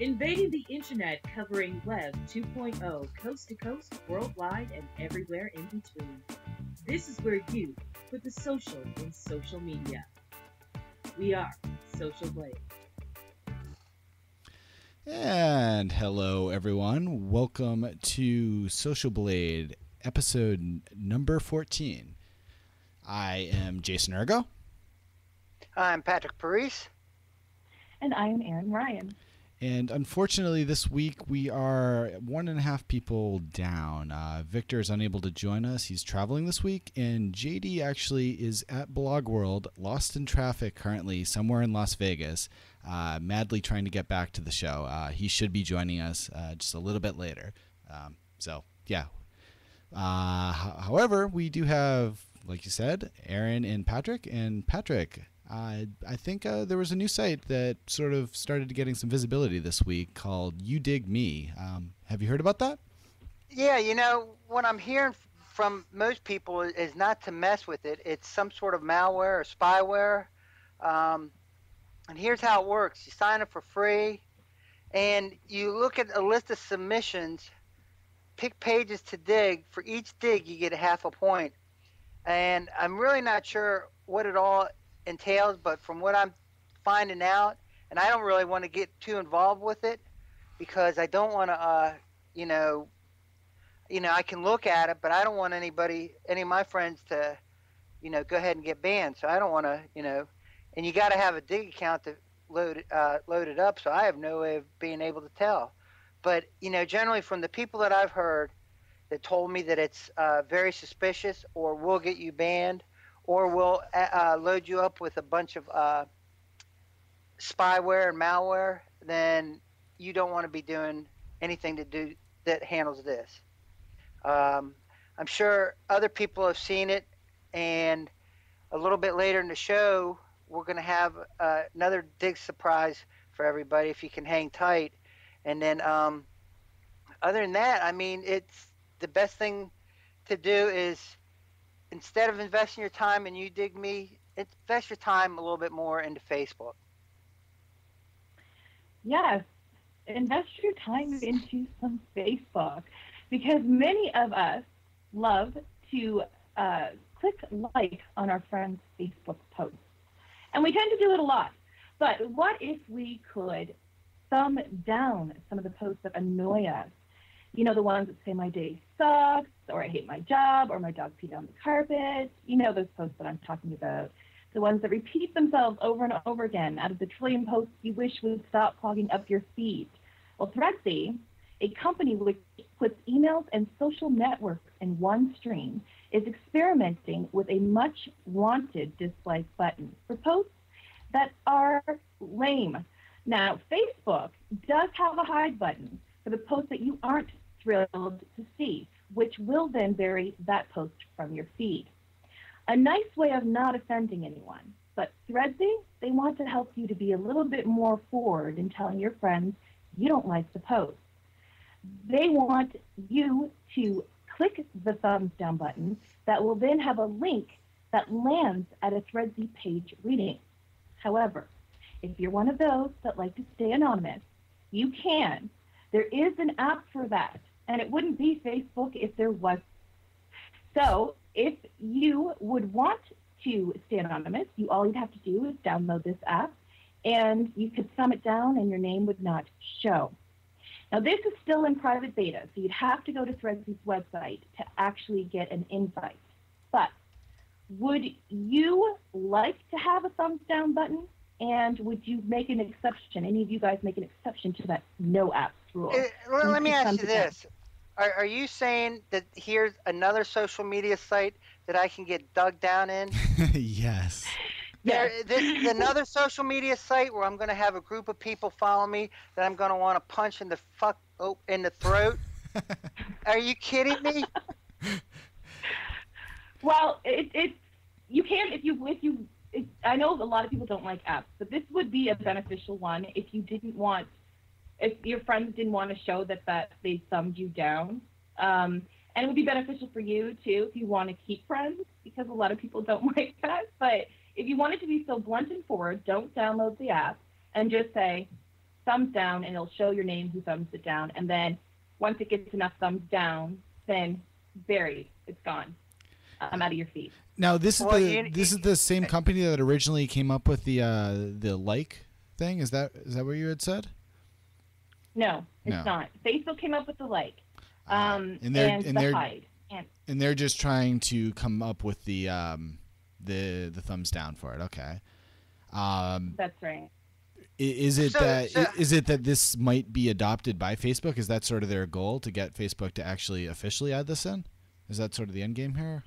Invading the internet, covering Web 2.0, coast to coast, worldwide, and everywhere in between. This is where you put the social in social media. We are SocialBlade. And hello, everyone. Welcome to SocialBlade, episode number 14. I am Jason Urgo. I'm Patrick Parise. And I'm Aaron Ryan. And unfortunately, this week we are 1.5 people down. Victor is unable to join us. He's traveling this week. And JD actually is at BlogWorld, lost in traffic currently somewhere in Las Vegas, madly trying to get back to the show. He should be joining us just a little bit later. However, we do have, like you said, Aaron and Patrick. And Patrick, I think there was a new site that sort of started getting some visibility this week called YouDiggMe. Have you heard about that? Yeah, what I'm hearing from most people is not to mess with it. It's some sort of malware or spyware. And here's how it works. You sign up for free, and you look at a list of submissions, pick pages to dig. For each dig, you get half a point. And I'm really not sure what it all entails, but from what I'm finding out, and I don't really want to get too involved with it because I don't want to, I can look at it, but I don't want any of my friends to, go ahead and get banned. So I don't want to, and you got to have a dig account to load it up. So I have no way of being able to tell. But generally from the people that I've heard that told me that it's very suspicious or will get you banned, or we'll load you up with a bunch of spyware and malware, then you don't want to be doing anything that handles this. I'm sure other people have seen it, and a little bit later in the show, we're going to have another dig surprise for everybody if you can hang tight. And then other than that, it's the best thing to do is, instead of investing your time in YouDiggMe, invest your time a little bit more into Facebook. Yes, invest your time into some Facebook, because many of us love to click like on our friends' Facebook posts. And we tend to do it a lot. But what if we could thumb down some of the posts that annoy us? The ones that say my day sucks, or I hate my job, or my dog peed on the carpet. Those posts that I'm talking about. The ones that repeat themselves over and over again out of the trillion posts you wish would stop clogging up your feed. Well, Threadsy, a company which puts emails and social networks in one stream, is experimenting with a much wanted dislike button for posts that are lame. Now, Facebook does have a hide button for the posts that you aren't thrilled to see, which will then bury that post from your feed. A nice way of not offending anyone. But Threadsy, they want to help you to be a little bit more forward in telling your friends you don't like the post. They want you to click the thumbs down button that will then have a link that lands at a Threadsy page reading. However, if you're one of those that like to stay anonymous, you can. There is an app for that, and it wouldn't be Facebook if there was. So if you would want to stay anonymous, all you'd have to do is download this app, and you could thumb it down and your name would not show. Now, this is still in private beta, so you'd have to go to Threadsy's website to actually get an invite. But would you like to have a thumbs down button? And would you make an exception? Any of you guys make an exception to that no apps rule? Let me ask you this. Are you saying that here's another social media site that I can get dug down in? Yes. This is another social media site where I'm going to have a group of people follow me that I'm going to want to punch in the throat? Are you kidding me? Well, you can if you. I know a lot of people don't like apps, but this would be a beneficial one if your friends didn't want to show that they thumbed you down. And it would be beneficial for you too if you want to keep friends, because a lot of people don't like that. But if you wanted to be so blunt and forward, don't download the app and just say, thumbs down, and it'll show your name who thumbs it down. And then once it gets enough thumbs down, then buried. It's gone. I'm out of your feed. Now this is the same company that originally came up with the like thing. Is that what you had said? No, it's not. Facebook came up with the like, and the hide, and they're just trying to come up with the thumbs down for it. Okay. That's right. Is it that this might be adopted by Facebook? Is that sort of their goal, to get Facebook to actually officially add this in? Is that sort of the end game here?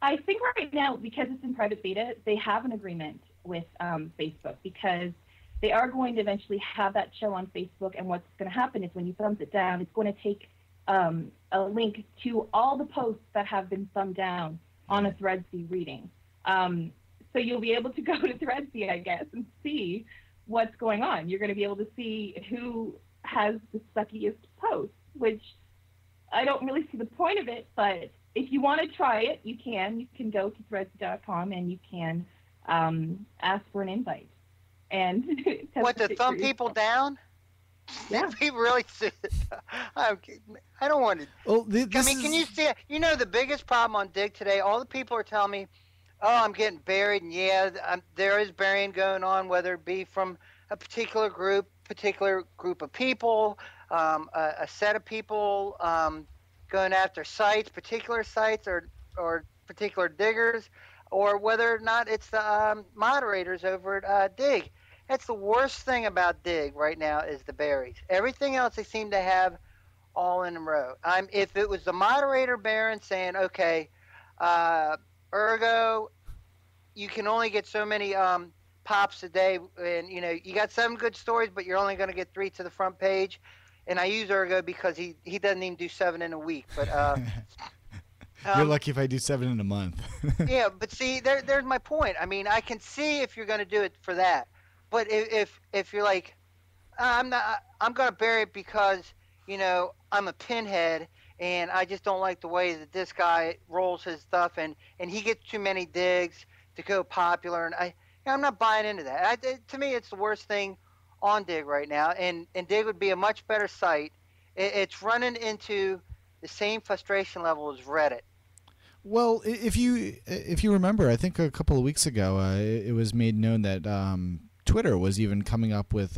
I think right now, because it's in private beta, they have an agreement with Facebook, because they are going to eventually have that show on Facebook. And what's going to happen is when you thumbs it down, it's going to take a link to all the posts that have been thumbed down on a Threadsy reading. So you'll be able to go to Threadsy, I guess, and see what's going on. You're going to be able to see who has the suckiest posts, which I don't really see the point of it, but if you want to try it, you can. You can go to threadsy.com and you can ask for an invite. And what, to thumb people down? Yeah. People really see it. I don't want to. Well, can you see it? You know, the biggest problem on Dig today, all the people are telling me, oh, I'm getting buried. And yeah, there is burying going on, whether it be from a particular group of people, a set of people going after particular sites or particular diggers, or whether or not it's the moderators over at Dig. That's the worst thing about Dig right now, is the berries. Everything else they seem to have all in a row. If it was the moderator Baron saying, okay, Urgo, you can only get so many pops a day, and you got 7 good stories, but you're only going to get 3 to the front page. And I use Urgo because he doesn't even do 7 in a week. But you're lucky if I do 7 in a month. Yeah, but see, there's my point. I mean, I can see if you're going to do it for that, but if you're like, I'm going to bury it because I'm a pinhead and I just don't like the way that this guy rolls his stuff, and he gets too many digs to go popular, and I'm not buying into that. To me, it's the worst thing on Dig right now, and Dig would be a much better site. It's running into the same frustration level as Reddit. Well, if you remember, I think a couple of weeks ago, it was made known that Twitter was even coming up with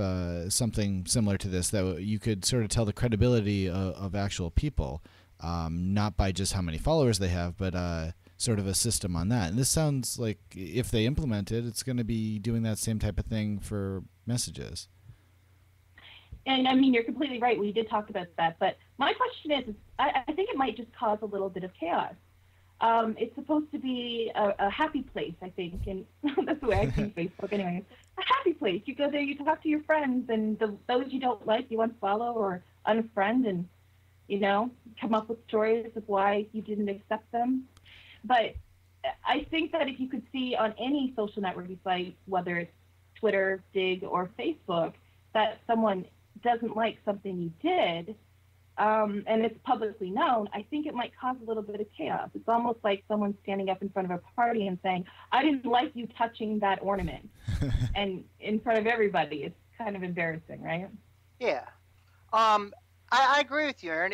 something similar to this, that you could sort of tell the credibility of actual people, not by just how many followers they have, but sort of a system on that. And this sounds like, if they implement it, it's going to be doing that same type of thing for messages. And I mean, you're completely right. We did talk about that. But my question is I think it might just cause a little bit of chaos. It's supposed to be a happy place, I think, and that's the way I see Facebook anyway. A happy place. You go there, you talk to your friends, and those you don't like, you unfollow or unfriend, and come up with stories of why you didn't accept them. But I think that if you could see on any social networking site, whether it's Twitter, Dig, or Facebook, that someone doesn't like something you did, and it's publicly known, I think it might cause a little bit of chaos. It's almost like someone standing up in front of a party and saying, I didn't like you touching that ornament. And in front of everybody, it's kind of embarrassing, right? Yeah. I agree with you, Aaron.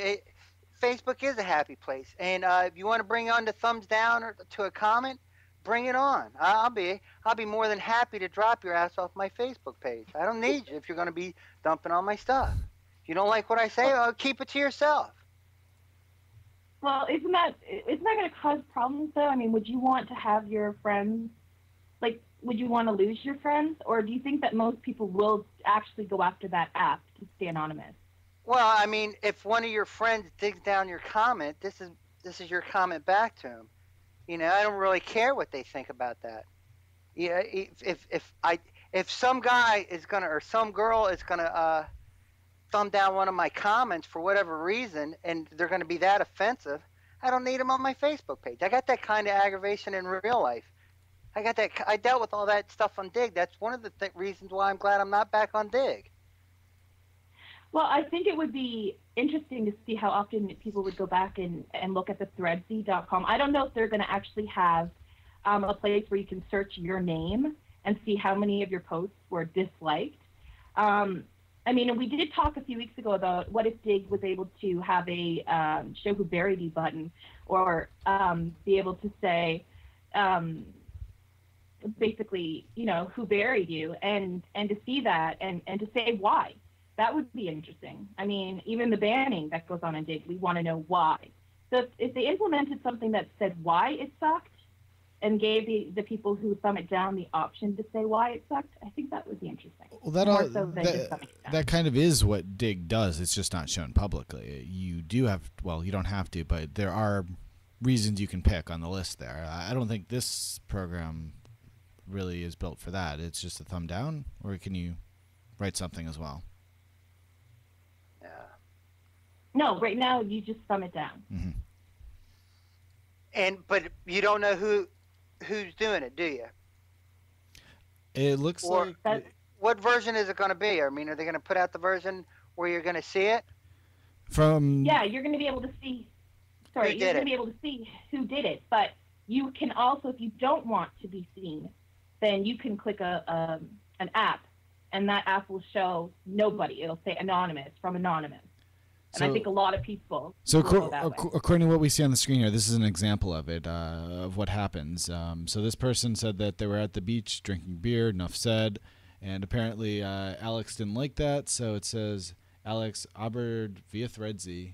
Facebook is a happy place. And if you want to bring on the thumbs down or to a comment, bring it on. I'll be more than happy to drop your ass off my Facebook page. I don't need you if you're going to be dumping on my stuff. If you don't like what I say, I'll keep it to yourself. Well, isn't that going to cause problems, though? I mean, would you want to have your friends, would you want to lose your friends? Or do you think that most people will actually go after that app to stay anonymous? Well, I mean, if one of your friends digs down your comment, this is your comment back to him. I don't really care what they think about that. Yeah, if some guy is gonna, or some girl is gonna thumb down one of my comments for whatever reason, and they're gonna be that offensive, I don't need them on my Facebook page. I got that kind of aggravation in real life. I dealt with all that stuff on Dig. That's one of the reasons why I'm glad I'm not back on Dig. Well, I think it would be interesting to see how often people would go back and look at the threadsy.com. I don't know if they're going to actually have a place where you can search your name and see how many of your posts were disliked. I mean, and we did talk a few weeks ago about what if Dig was able to have a show who buried you button, or be able to say, basically, you know, who buried you, and to see that and to say why. That would be interesting. I mean, even the banning that goes on in Dig, we want to know why. So if they implemented something that said why it sucked, and gave the people who thumb it down the option to say why it sucked, I think that would be interesting. Well, that kind of is what Dig does. It's just not shown publicly. You do have, well, you don't have to, but there are reasons you can pick on the list there. I don't think this program really is built for that. It's just a thumb down, or can you write something as well? Yeah. No, right now you just thumb it down. Mm-hmm. But you don't know who's doing it, do you? It looks like... What version is it going to be? I mean, are they going to put out the version where you're going to see it? Yeah, you're going to be able to see... Sorry, you're going to be able to see who did it. But you can also, if you don't want to be seen, then you can click an app, and that app will show nobody. It'll say anonymous from anonymous. And I think a lot of people. So according to what we see on the screen here, this is an example of it, of what happens. So this person said that they were at the beach drinking beer, enough said, and apparently Alex didn't like that. So it says Alex Arbord via Threadsy,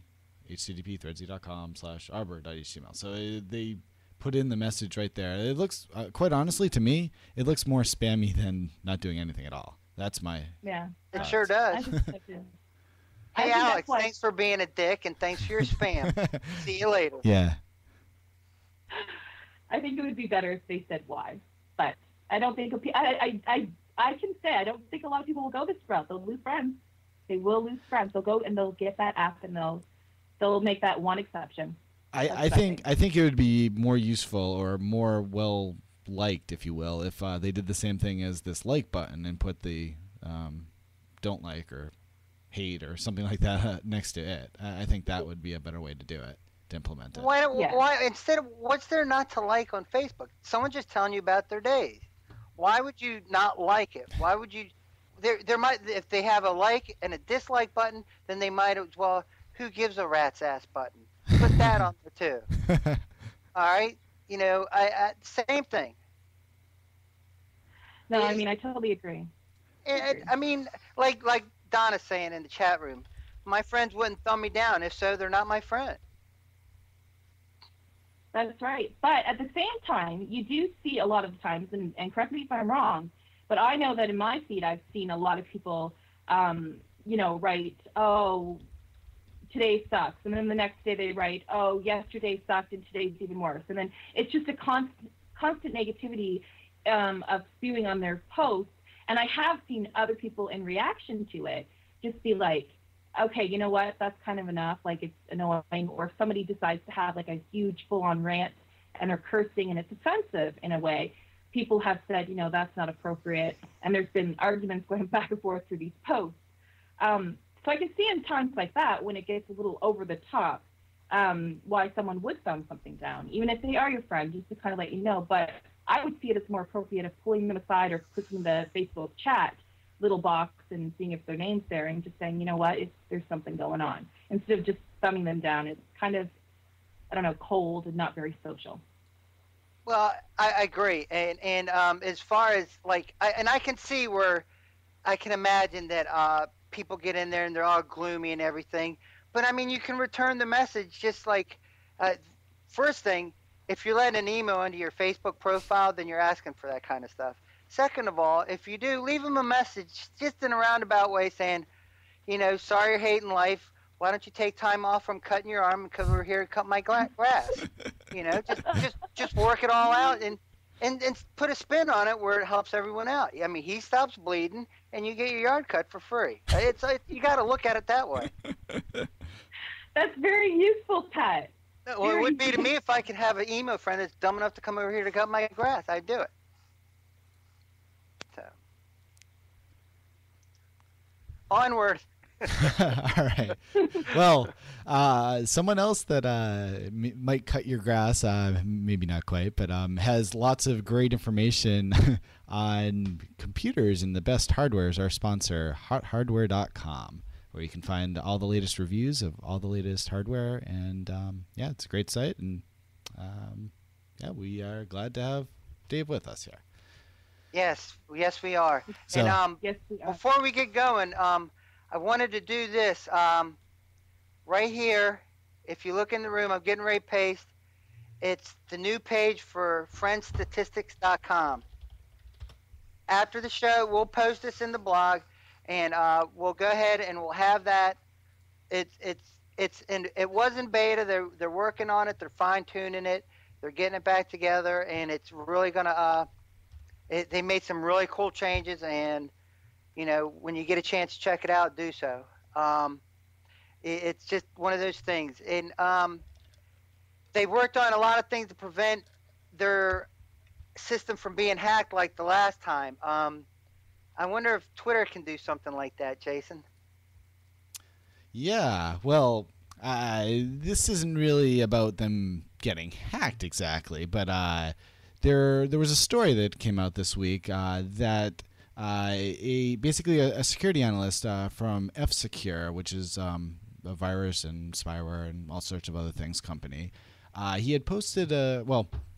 http threadsy.com/arbor.html. So they put in the message right there. It looks, quite honestly, to me, it looks more spammy than not doing anything at all. That's my. Yeah. It sure does. Hey, Alex, thanks for being a dick, and thanks for your spam. See you later. Yeah. I think it would be better if they said why, but I don't think I can say I don't think a lot of people will go this route. They'll lose friends. They will lose friends. They'll go and they'll get that app, and they'll make that one exception. I think it would be more useful or more well liked, if you will, if they did the same thing as this like button and put the don't like or hate or something like that next to it. I think that would be a better way to do it, to implement it. Why instead of what's there not to like on Facebook? Someone just telling you about their days. Why would you not like it? Why would you? There might, if they have a like and a dislike button, then they might as well. Who gives a rat's ass button? Put that on there too. All right, you know, I same thing. No, I mean I totally agree. I mean, like Donna's saying in the chat room, my friends wouldn't thumb me down. If so, they're not my friend. That's right. But at the same time, you do see a lot of times, and correct me if I'm wrong, but I know that in my feed I've seen a lot of people, you know, write, oh, today sucks. And then the next day they write, oh, yesterday sucked and today's even worse. And then it's just a constant negativity of spewing on their posts. And I have seen other people in reaction to it just be like, okay, you know what, that's kind of enough. Like, it's annoying. Or if somebody decides to have like a huge full-on rant and they're cursing and it's offensive in a way, people have said, you know, that's not appropriate. And there's been arguments going back and forth through these posts. So I can see in times like that, when it gets a little over the top, why someone would thumb something down, even if they are your friend, just to kind of let you know. But I would see it as more appropriate of pulling them aside or clicking the Facebook chat little box and seeing if their name's there and just saying, you know what, there's something going on, instead of just thumbing them down. It's kind of, I don't know, cold and not very social. Well, I agree. And as far as like, I can see where I can imagine that people get in there and they're all gloomy and everything. But I mean, you can return the message just like, first thing, if you're letting an email into your Facebook profile, then you're asking for that kind of stuff. Second of all, if you do, leave them a message just in a roundabout way saying, you know, sorry you're hating life. Why don't you take time off from cutting your arm because we're here to cut my grass? You know, just work it all out and put a spin on it where it helps everyone out. I mean, he stops bleeding and you get your yard cut for free. You got to look at it that way. That's very useful, Pat. Well, it would be to me if I could have an emo friend that's dumb enough to come over here to cut my grass. I'd do it. So, onward. All right. Well, someone else that might cut your grass, maybe not quite, but has lots of great information on computers and the best hardware is our sponsor, hothardware.com, where you can find all the latest reviews of all the latest hardware. And yeah, it's a great site. And yeah, we are glad to have Dave with us here. Yes, we are. So, and Yes, we are. before we get going, I wanted to do this right here. If you look in the room, I'm getting ready to paste. It's the new page for friendstatistics.com. After the show, we'll post this in the blog, and we'll go ahead and we'll have that. It was in beta. They're working on it. They're fine tuning it. They're getting it back together, and it's really gonna. They made some really cool changes, and you know, when you get a chance to check it out, do so. It's just one of those things. And they worked on a lot of things to prevent their system from being hacked like the last time. I wonder if Twitter can do something like that, Jason. yeah, well, this isn't really about them getting hacked exactly, but there was a story that came out this week that basically a security analyst from F-Secure, which is a virus and spyware and all sorts of other things company, he had posted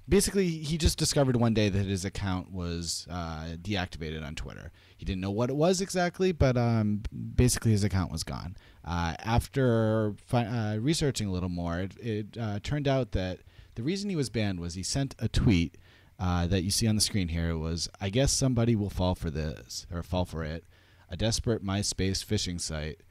basically he just discovered one day that his account was deactivated on Twitter. He didn't know what it was exactly, but basically his account was gone. After researching a little more, it turned out that the reason he was banned was he sent a tweet that you see on the screen here. It was, I guess somebody will fall for this, or fall for it. A desperate MySpace phishing site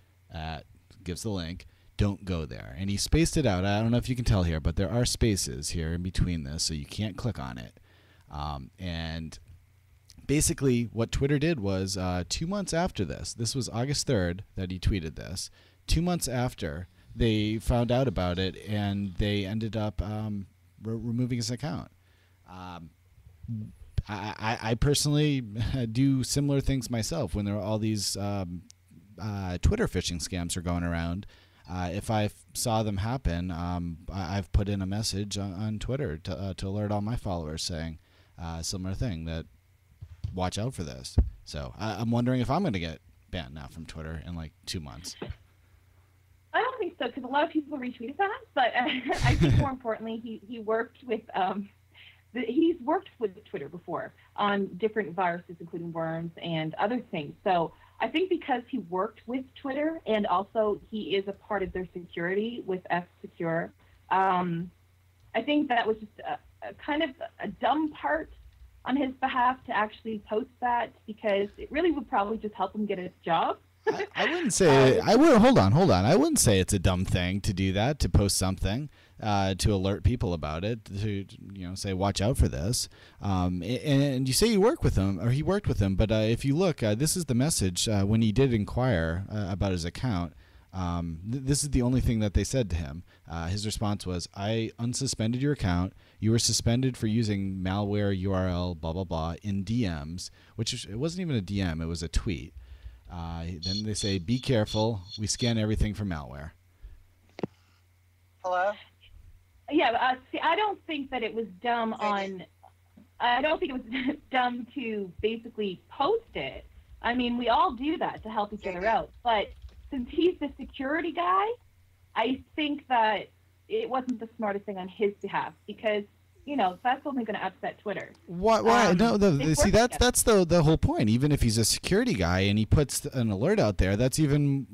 gives the link. Don't go there. And he spaced it out. I don't know if you can tell here, but there are spaces here in between this, so you can't click on it. And basically what Twitter did was 2 months after this was August 3rd that he tweeted this. 2 months after, they found out about it, and they ended up removing his account. I personally do similar things myself when there are all these Twitter phishing scams are going around. If I saw them happen, I've put in a message on Twitter to alert all my followers saying similar thing, that watch out for this. So I'm wondering if I'm going to get banned now from Twitter in like 2 months. I don't think so, because a lot of people retweeted that. But I think more importantly, he worked with he's worked with Twitter before on different viruses, including worms and other things. So I think because he worked with Twitter, and also he is a part of their security with F-Secure, I think that was just a kind of a dumb part on his behalf to actually post that, because it really would probably just help him get a job. I wouldn't say hold on. I wouldn't say it's a dumb thing to do that, to post something to alert people about it, to say watch out for this. And you say you work with him, or he worked with him, but if you look, this is the message when he did inquire about his account. This is the only thing that they said to him. His response was, "I unsuspended your account. You were suspended for using malware URL blah blah blah in DMs," which it wasn't even a DM; it was a tweet. Then they say, "Be careful. We scan everything for malware." Hello? Yeah, see, I don't think that it was dumb I don't think it was dumb to basically post it. I mean, we all do that to help each other out. But since he's the security guy, I think that it wasn't the smartest thing on his behalf, because that's only going to upset Twitter. Why? No, see, that's the whole point. Even if he's a security guy and he puts an alert out there, that's even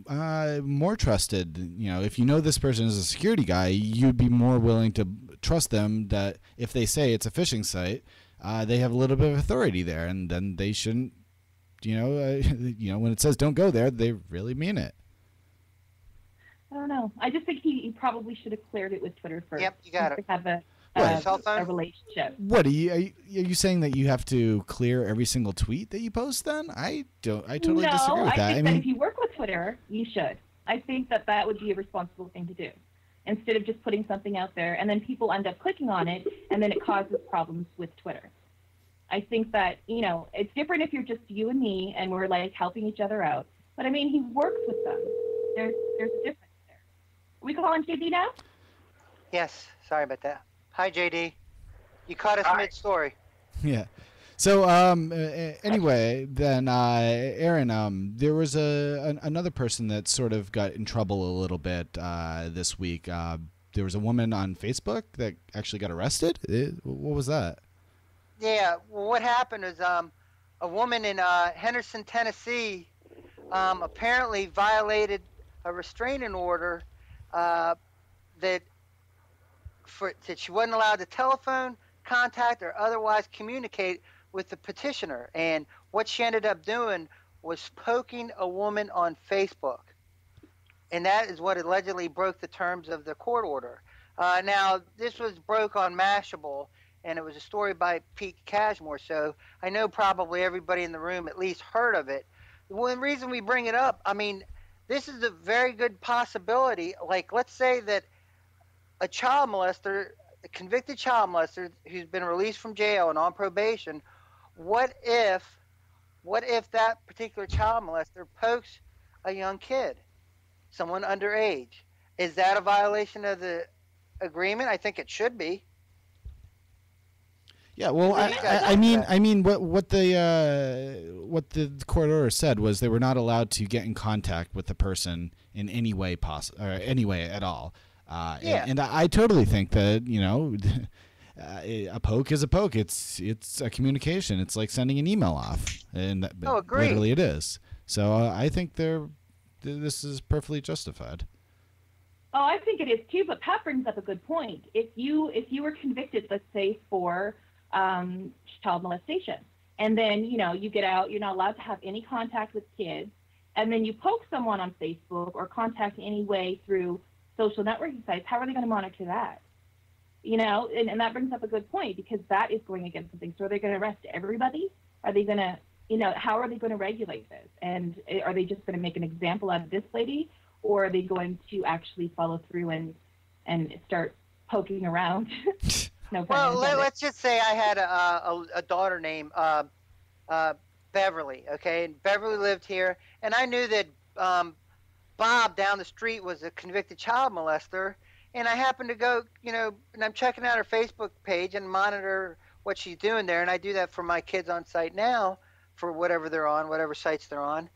more trusted. If you know this person is a security guy, you'd be more willing to trust them, that if they say it's a phishing site, they have a little bit of authority there, and then they shouldn't. When it says don't go there, they really mean it. I don't know. I just think he probably should have cleared it with Twitter first. Yep, you got it. To have a relationship. What are you saying, that you have to clear every single tweet that you post? Then I totally disagree with that. I think that if you work with Twitter, you should. I think that would be a responsible thing to do, instead of just putting something out there and then people end up clicking on it, and then it causes problems with Twitter. I think that it's different if you're just you and me and we're like helping each other out. But I mean, he works with them. there's a difference there. Are we calling JD now? Yes, sorry about that. Hi, JD. You caught us mid-story. Yeah. So anyway, then Aaron, there was another person that sort of got in trouble a little bit this week. There was a woman on Facebook that actually got arrested. What was that? Yeah, well, what happened is a woman in Henderson, Tennessee, apparently violated a restraining order that she wasn't allowed to telephone, contact, or otherwise communicate with the petitioner. And what she ended up doing was poking a woman on Facebook. And that is what allegedly broke the terms of the court order. Now, this was broke on Mashable, and it was a story by Pete Cashmore, so I know probably everybody in the room at least heard of it. One reason we bring it up, I mean, this is a very good possibility. Like, let's say that a child molester, a convicted child molester who's been released from jail and on probation, what if that particular child molester pokes a young kid, someone underage? Is that a violation of the agreement? I think it should be. Yeah, well, I mean, what the court order said was they were not allowed to get in contact with the person in any way possible, or any way at all. And I totally think that, you know, a poke is a poke. It's a communication. It's like sending an email off, and literally it is. So I think this is perfectly justified. Oh, I think it is too. But Pat brings up a good point. If you were convicted, let's say, for child molestation, and then you get out, you're not allowed to have any contact with kids, and then you poke someone on Facebook or contact any way through social networking sites, how are they going to monitor that? And that brings up a good point, because that is going against something. So are they going to arrest everybody? Are they going to, how are they going to regulate this? And are they just going to make an example out of this lady, or are they going to actually follow through and start poking around? Well, let's just say I had a daughter named Beverly, okay? And Beverly lived here, and I knew that Bob down the street was a convicted child molester, and I happened to go, and I'm checking out her Facebook page and monitor what she's doing there, and I do that for my kids on site now, for whatever they're on, whatever sites they're on,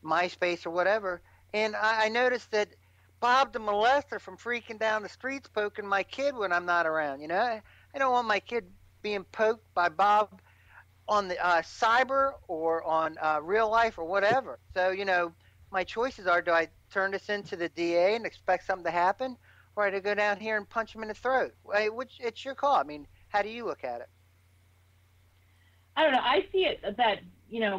MySpace or whatever, and I noticed that Bob the molester from freaking down the streets poking my kid when I'm not around, I don't want my kid being poked by Bob on the cyber or on real life or whatever. So, my choices are, do I turn this into the DA and expect something to happen, or do I go down here and punch him in the throat? Which, it's your call. I mean, how do you look at it? I don't know. I see it that,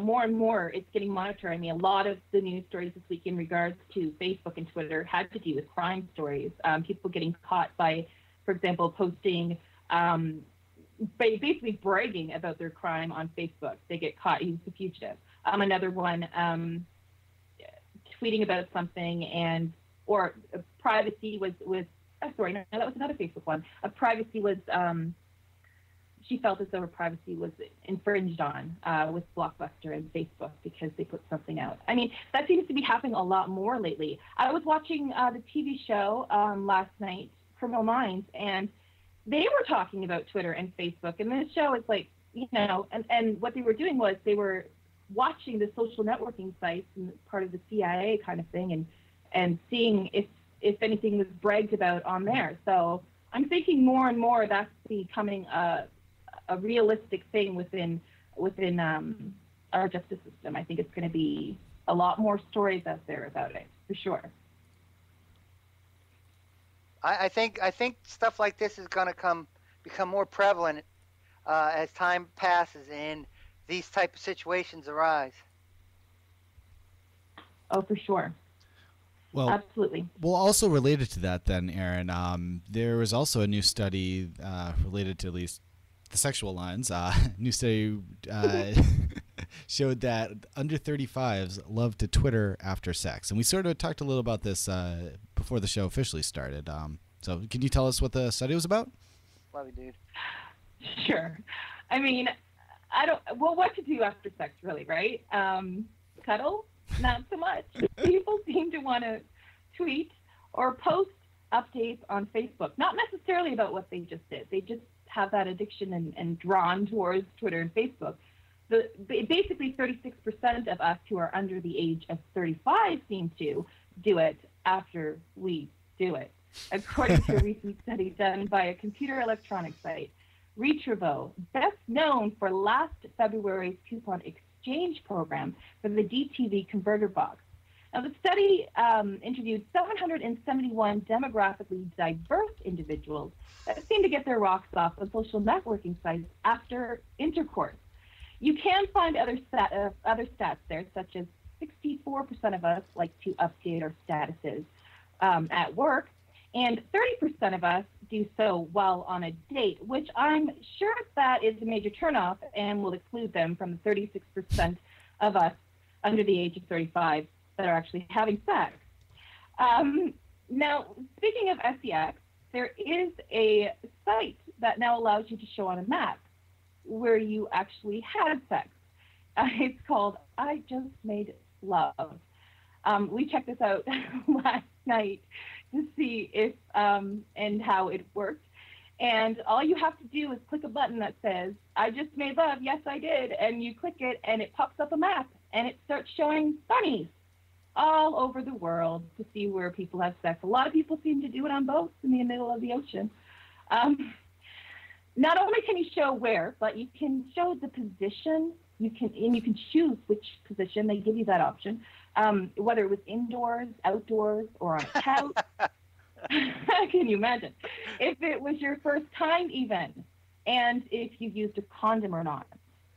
more and more it's getting monitored. I mean, a lot of the news stories this week in regards to Facebook and Twitter had to do with crime stories. People getting caught by, for example, posting, basically bragging about their crime on Facebook. They get caught. He's a fugitive. Another one, tweeting about something or privacy was sorry, no, that was another Facebook one. Privacy was, she felt as though her privacy was infringed on with Blockbuster and Facebook because they put something out. I mean, that seems to be happening a lot more lately. I was watching the TV show last night, Criminal Minds, and they were talking about Twitter and Facebook. And this show is like, and what they were doing was they were watching the social networking sites and part of the CIA kind of thing, and seeing if anything was bragged about on there. So I'm thinking more and more that's becoming a realistic thing within our justice system. I think it's going to be a lot more stories out there about it, for sure. I think stuff like this is going to become more prevalent as time passes and these type of situations arise. Oh, for sure. Well, absolutely. Well, also related to that, then, Aaron, there was also a new study related to at least the sexual lines. New study showed that under 35s love to Twitter after sex, and we sort of talked a little about this before the show officially started. So, can you tell us what the study was about? Love you, dude. Sure. I mean, what to do after sex, really, right? Cuddle? Not so much. People seem to want to tweet or post updates on Facebook, not necessarily about what they just did. They just have that addiction and drawn towards Twitter and Facebook. Basically, 36% of us who are under the age of 35 seem to do it after we do it, according to a recent study done by a computer electronics site, Retrovo, best known for last February's coupon exchange program for the DTV converter box. Now, the study interviewed 771 demographically diverse individuals that seem to get their rocks off on social networking sites after intercourse. You can find other stats there, such as 64% of us like to update our statuses at work, and 30% of us do so while on a date, which I'm sure that is a major turnoff and will exclude them from the 36% of us under the age of 35 that are actually having sex. Now, speaking of sex, there is a site that now allows you to show on a map where you actually had sex. It's called I Just Made Love. We checked this out last night to see if and how it worked. And all you have to do is click a button that says, I just made love, yes I did, and you click it and it pops up a map and it starts showing bunnies all over the world to see where people have sex. A lot of people seem to do it on boats in the middle of the ocean. Not only can you show where, but you can show the position. You can choose which position. They give you that option, whether it was indoors, outdoors, or on a couch. Can you imagine? If it was your first time even, and if you used a condom or not.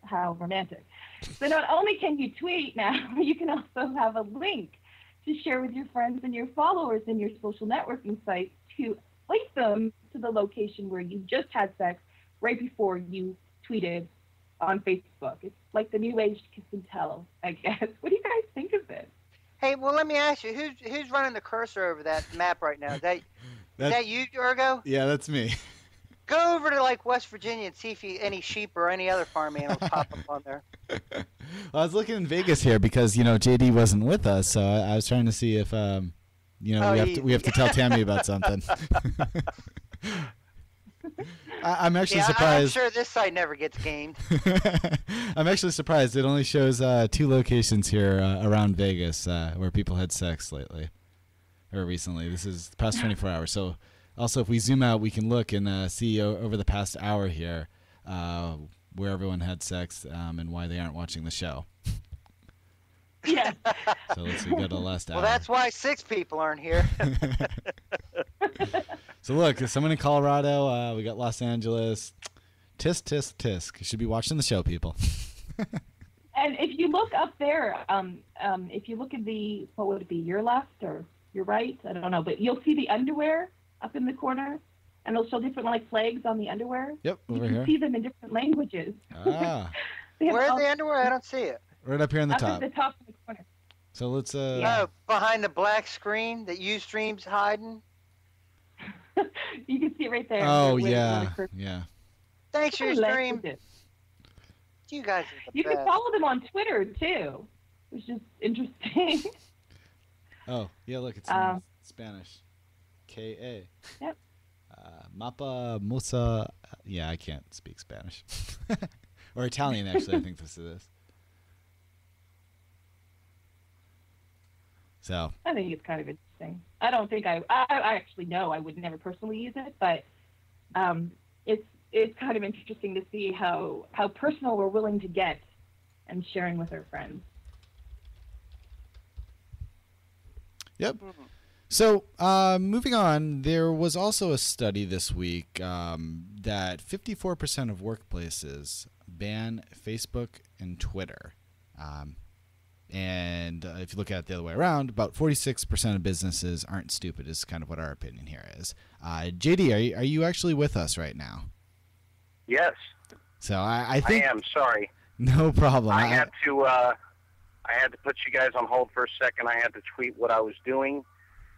How romantic. So not only can you tweet now, you can also have a link to share with your friends and your followers in your social networking site to link them to the location where you just had sex right before you tweeted on Facebook. It's like the new age kiss and tell, I guess. What do you guys think of this? Hey, well, let me ask you, who's running the cursor over that map right now? Is that you, Urgo? Yeah, that's me. Go over to like West Virginia and see if any sheep or any other farm animals pop up on there. Well, I was looking in Vegas here because JD wasn't with us, so I was trying to see if we have to tell Tammy about something. I'm actually surprised. I'm sure this site never gets gamed. I'm actually surprised. It only shows 2 locations here around Vegas where people had sex lately or recently. This is the past 24 hours. So also, if we zoom out, we can look and see over the past hour here where everyone had sex and why they aren't watching the show. Yeah. So let's see, go to the last hour. Well, that's why 6 people aren't here. So look, there's someone in Colorado. We got Los Angeles. Tisk, tisk, tisk. You should be watching the show, people. And if you look up there, if you look at what would it be, your left or your right? I don't know, but you'll see the underwear up in the corner, and it'll show different flags on the underwear. Yep, over here. You can see them in different languages. Ah. Where's the underwear? I don't see it. Right up here in the up top. Up at the top of the corner. So let's... Oh, behind the black screen that Ustream's hiding? You can see it right there. Oh, yeah. Yeah. Thanks, Ustream. You guys are the You best. can follow them on Twitter, too, which is interesting. Oh, yeah, look, it's in Spanish. K-A. Yep. Mapa Musa. Yeah, I can't speak Spanish. Or Italian, actually, I think this is. So. I think it's kind of interesting. I don't think I actually know. I would never personally use it, but it's kind of interesting to see how personal we're willing to get and sharing with our friends. Yep. So moving on, there was also a study this week that 54% of workplaces ban Facebook and Twitter. And if you look at it the other way around, about 46% of businesses aren't stupid is kind of what our opinion here is. JD, are you actually with us right now? Yes. So I think I am. Sorry. No problem. I had to put you guys on hold for a second. I had to tweet what I was doing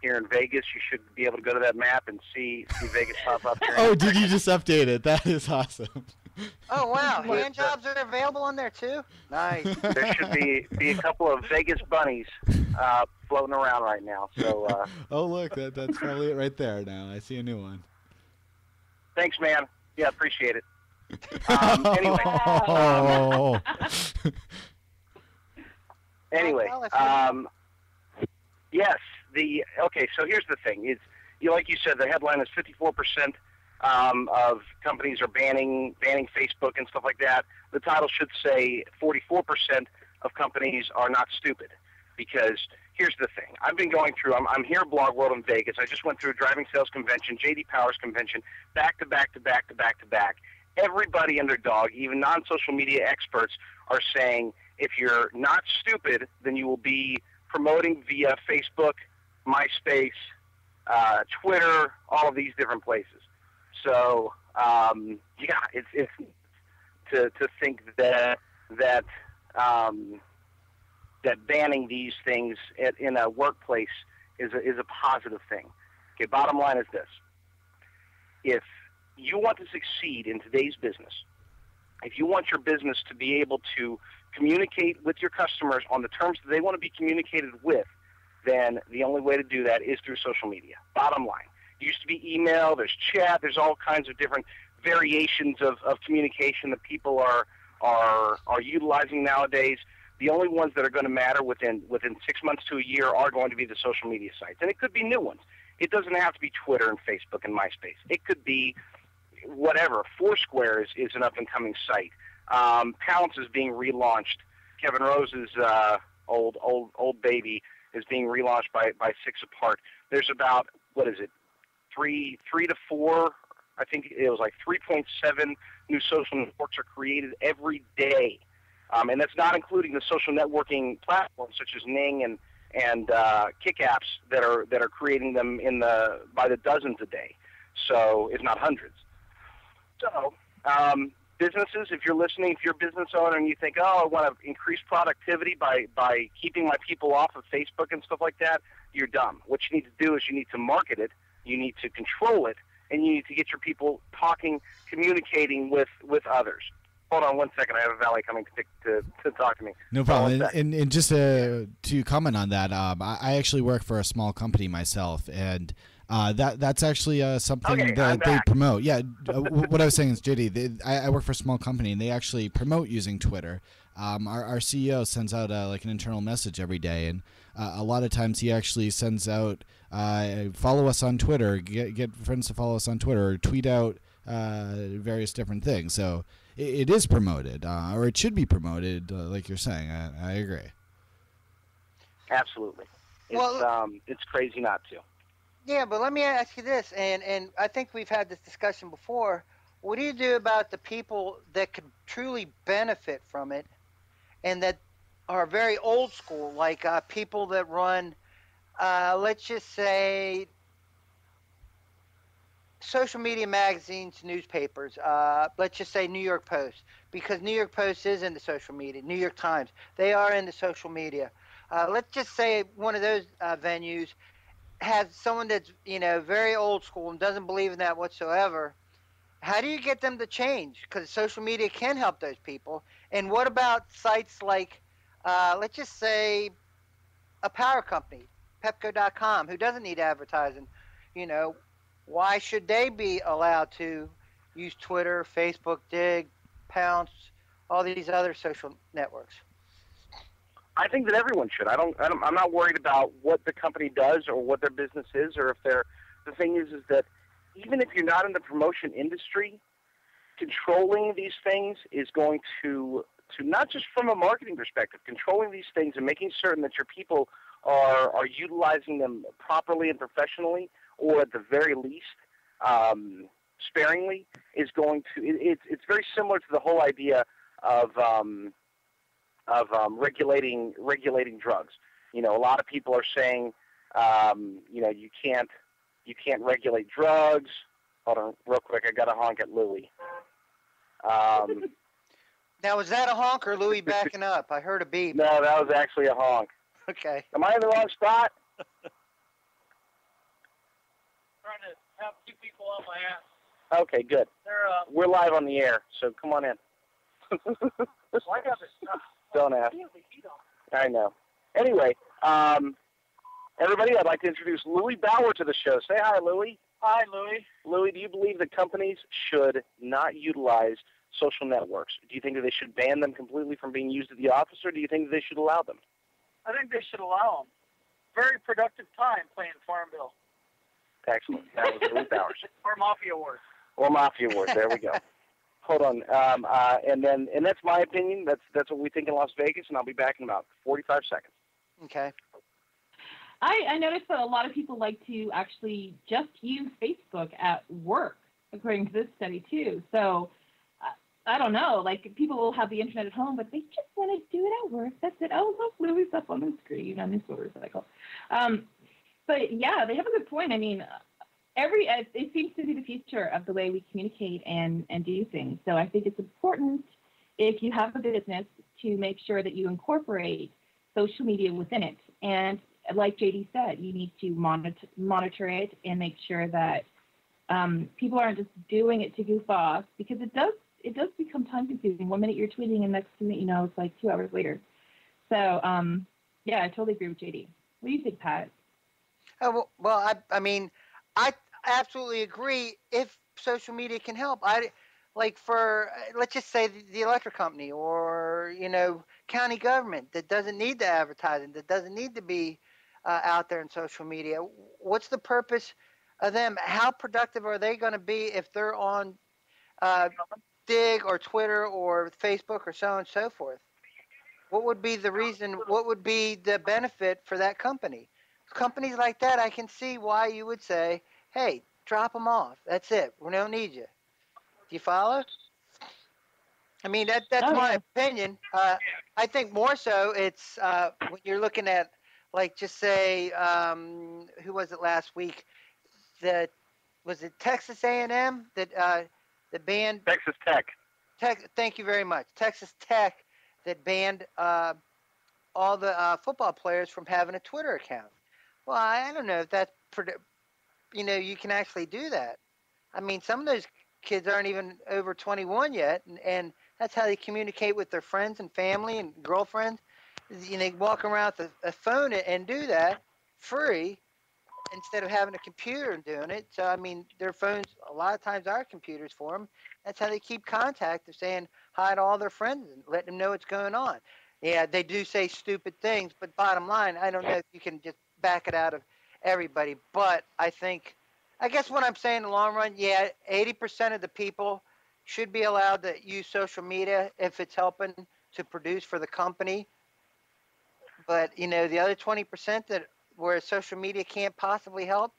here in Vegas. You should be able to go to that map and see Vegas pop up here. Oh, did you just update it? That is awesome. Oh wow, hand jobs are available on there too. Nice. There should be a couple of Vegas bunnies floating around right now. So. Oh look, that's probably it right there. Now I see a new one. Thanks, man. Yeah, appreciate it. Anyway. Oh. Anyway. Yes. Okay. So here's the thing: is like you said, the headline is 54% of companies are banning Facebook and stuff like that. The title should say 44% of companies are not stupid, because here's the thing. I've been going through, I'm here at BlogWorld in Vegas. I just went through a driving sales convention, J.D. Powers convention, back to back to back to back to back. Everybody and their dog, even non-social media experts, are saying if you're not stupid, then you will be promoting via Facebook, MySpace, Twitter, all of these different places. So, yeah, it's to think that banning these things in a workplace is a positive thing. Okay, bottom line is this. If you want to succeed in today's business, if you want your business to be able to communicate with your customers on the terms that they want to be communicated with, then the only way to do that is through social media. Bottom line. It used to be email, there's chat, there's all kinds of different variations of communication that people are utilizing nowadays. The only ones that are going to matter within 6 months to a year are going to be the social media sites. And it could be new ones. It doesn't have to be Twitter and Facebook and MySpace. It could be whatever. Foursquare is an up-and-coming site. Pounce is being relaunched. Kevin Rose's old baby is being relaunched by 6 Apart. There's about, what is it, three to four, I think it was like 3.7 new social networks are created every day. And that's not including the social networking platforms such as Ning and Kick Apps that are creating them by the dozens a day. So if not hundreds. So businesses, if you're listening, if you're a business owner and you think, oh, I want to increase productivity by keeping my people off of Facebook and stuff like that, you're dumb. What you need to do is you need to market it, you need to control it, and you need to get your people talking, communicating with others. Hold on 1 second. I have a valet coming to talk to me. No problem. And just to comment on that, I actually work for a small company myself, and that's actually something that they promote. Yeah, what I was saying is, JD, I work for a small company, and they actually promote using Twitter. Our CEO sends out like an internal message every day, and a lot of times he actually sends out, follow us on Twitter, get friends to follow us on Twitter, or tweet out various different things. So it is promoted, or it should be promoted, like you're saying. I agree. Absolutely. It's crazy not to. Yeah, but let me ask you this, and I think we've had this discussion before. What do you do about the people that could truly benefit from it and that are very old school, like people that run, let's just say, social media magazines, newspapers, let's just say New York Post, because New York Post is into social media, New York Times, they are into social media. Let's just say one of those venues has someone that's, very old school and doesn't believe in that whatsoever. How do you get them to change? Because social media can help those people. And what about sites like, let's just say, a power company, Pepco.com, who doesn't need advertising? Why should they be allowed to use Twitter, Facebook, Dig, Pounce, all these other social networks? I think that everyone should. I'm not worried about what the company does or what their business is, or if they're. The thing is that even if you're not in the promotion industry, controlling these things is going to not just from a marketing perspective, controlling these things and making certain that your people are utilizing them properly and professionally, or at the very least sparingly, is going to. It's very similar to the whole idea of regulating drugs. A lot of people are saying, you can't regulate drugs. Hold on, real quick. I got to honk at Louie. Now, was that a honk or Louie backing up? I heard a beep. No, that was actually a honk. Okay. Am I in the wrong spot? Trying to have two people on my ass. Okay, good. We're live on the air, so come on in. Don't ask. I know. Anyway, everybody, I'd like to introduce Louie Bauer to the show. Say hi, Louie. Hi, Louie. Louie, do you believe that companies should not utilize social networks? Do you think that they should ban them completely from being used at the office, or do you think that they should allow them? I think they should allow them. Very productive time playing Farmville. Excellent. That was Louie Bauer. Or Mafia Wars. Or Mafia Wars. There we go. Hold on. And that's my opinion. That's what we think in Las Vegas, and I'll be back in about 45 seconds. Okay. I noticed that a lot of people like to actually just use Facebook at work, according to this study, too. So, I don't know. Like, people will have the internet at home, but they just want to do it at work. That's it. Oh, look, Louie's up on the screen on his motorcycle. But, yeah, they have a good point. I mean, it seems to be the future of the way we communicate and do things. So I think it's important, if you have a business, to make sure that you incorporate social media within it. And like JD said, you need to monitor it and make sure that people aren't just doing it to goof off, because it does become time consuming. 1 minute you're tweeting and next minute, it's like 2 hours later. So yeah, I totally agree with JD. What do you think, Pat? Oh, well, I mean, I absolutely agree if social media can help. Let's just say the electric company or, county government that doesn't need the advertising, that doesn't need to be out there in social media. What's the purpose of them? How productive are they going to be if they're on Dig or Twitter or Facebook or so on and so forth? What would be the reason? What would be the benefit for that company? Companies like that, I can see why you would say, hey, drop them off. That's it. We don't need you. Do you follow? I mean, that's my opinion. I think more so it's when you're looking at, like, just say, who was it last week? Was it Texas A&M that banned? Texas Tech. Thank you very much. Texas Tech that banned all the football players from having a Twitter account. Well, I don't know if that's, you can actually do that. I mean, some of those kids aren't even over 21 yet, and that's how they communicate with their friends and family and girlfriends. They walk around with a phone and do that free instead of having a computer and doing it. So, I mean, their phones a lot of times are computers for them. That's how they keep contact of saying hi to all their friends and letting them know what's going on. Yeah, they do say stupid things, but bottom line, I don't know if you can just back it out of everybody. But I guess what I'm saying in the long run, yeah, 80% of the people should be allowed to use social media if it's helping to produce for the company. But, the other 20% where social media can't possibly help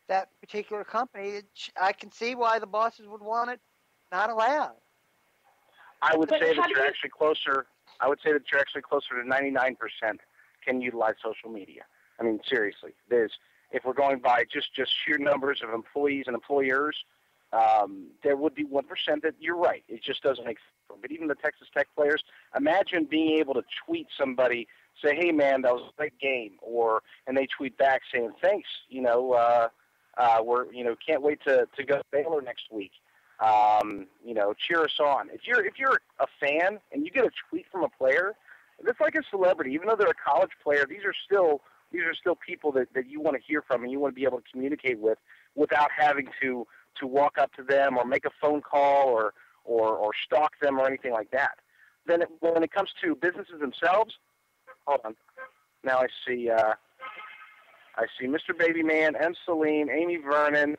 that particular company, I can see why the bosses would want it not allowed. I would say that you're actually closer. I would say that you're actually closer to 99% can utilize social media. I mean, seriously, if we're going by just sheer numbers of employees and employers, there would be 1% that you're right. It just doesn't make sense. But even the Texas Tech players, imagine being able to tweet somebody, say, "Hey man, that was a great game," and they tweet back saying, "Thanks, we're can't wait to go to Baylor next week. Cheer us on." If you're a fan and you get a tweet from a player, it's like a celebrity. Even though they're a college player, these are still people that you want to hear from and you want to be able to communicate with without having to walk up to them or make a phone call or stalk them or anything like that. Then when it comes to businesses themselves, hold on. Now I see Mr. Babyman, M. Salim, Amy Vernon,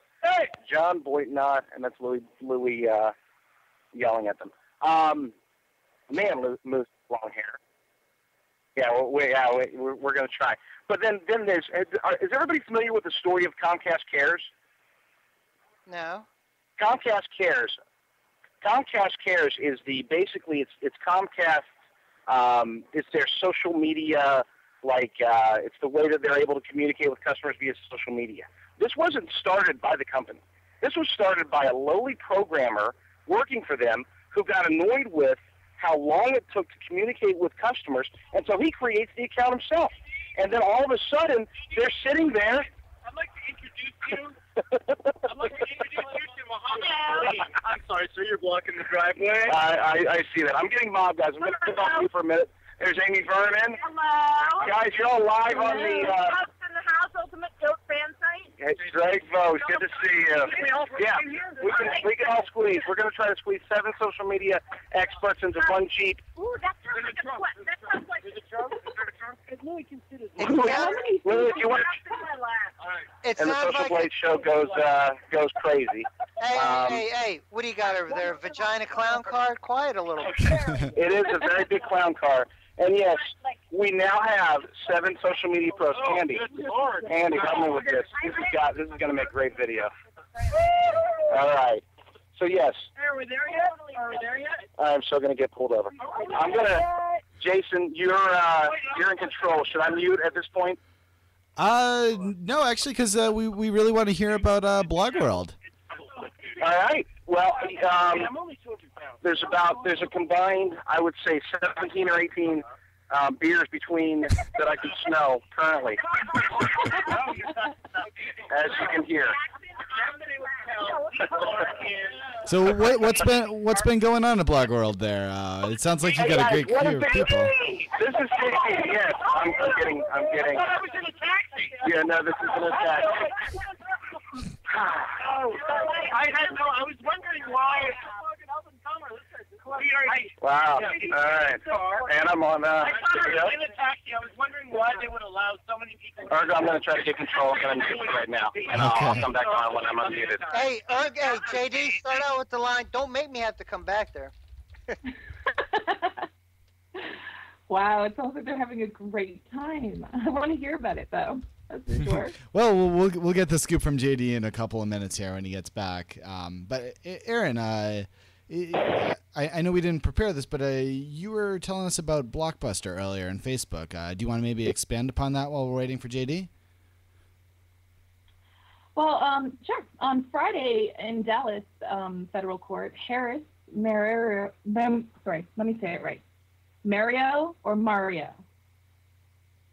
John Boynton, and that's Louie yelling at them. Man moves long hair. Yeah, we're going to try. But then there's is everybody familiar with the story of Comcast Cares? No. Comcast Cares. Comcast Cares is basically it's Comcast. It's their social media, it's the way that they're able to communicate with customers via social media. This wasn't started by the company. This was started by a lowly programmer working for them who got annoyed with how long it took to communicate with customers, and so he creates the account himself. And then all of a sudden, they're sitting there. I'd like to introduce you I'd like to introduce you to Muhammad Ali. I'm sorry, sir, you're blocking the driveway. I see that. I'm getting mobbed, guys. I'm going to talk to you for a minute. There's Amy Vernon. Hello. Guys, you're all live on the... House in the House Ultimate Goat fan site. Hey, Drake Vose, good to see you. Yeah, we can all squeeze. We're going to try to squeeze 7 social media experts into one Jeep. Ooh, that sounds like a quest. That sounds like Is it trunk? Is there a trunk? It's Louis considers Lily, if you want It and the sounds Social like Blade show goes crazy. Hey, what do you got over there? Vagina clown card? Quiet a little. It is a very big clown car. And yes, we now have 7 social media pros. Andy, help me with this. This is going to make great video. All right. So yes. Are we there yet? Are we there yet? I'm still going to get pulled over. I'm going to, Jason, you're in control. Should I mute at this point? No, actually, because we really want to hear about BlogWorld. All right. Well, there's a combined, I would say, 17 or 18 beers between that I can smell currently, as you can hear. So what's been going on at BlogWorld there? It sounds like you got a great crew of people. This is JD. Yes, I'm kidding. I thought I was in a taxi. Yeah, no, this isn't a taxi. I was wondering why. Wow. All right. And I'm on. I thought I was in a taxi. I was wondering why they would allow so many people. Urgo, I'm going to try to get control. I'm going to mute right now, and I'll come back on when I'm unmuted. Hey, JD, start out with the line. Don't make me have to come back there. Wow, it sounds like they're having a great time. I want to hear about it, though. That's for sure. Well, we'll get the scoop from JD in a couple of minutes here when he gets back. But Aaron, I know we didn't prepare this, but you were telling us about Blockbuster earlier on Facebook. Do you want to maybe expand upon that while we're waiting for JD? Well, sure. On Friday in Dallas federal court, Mario or Mario?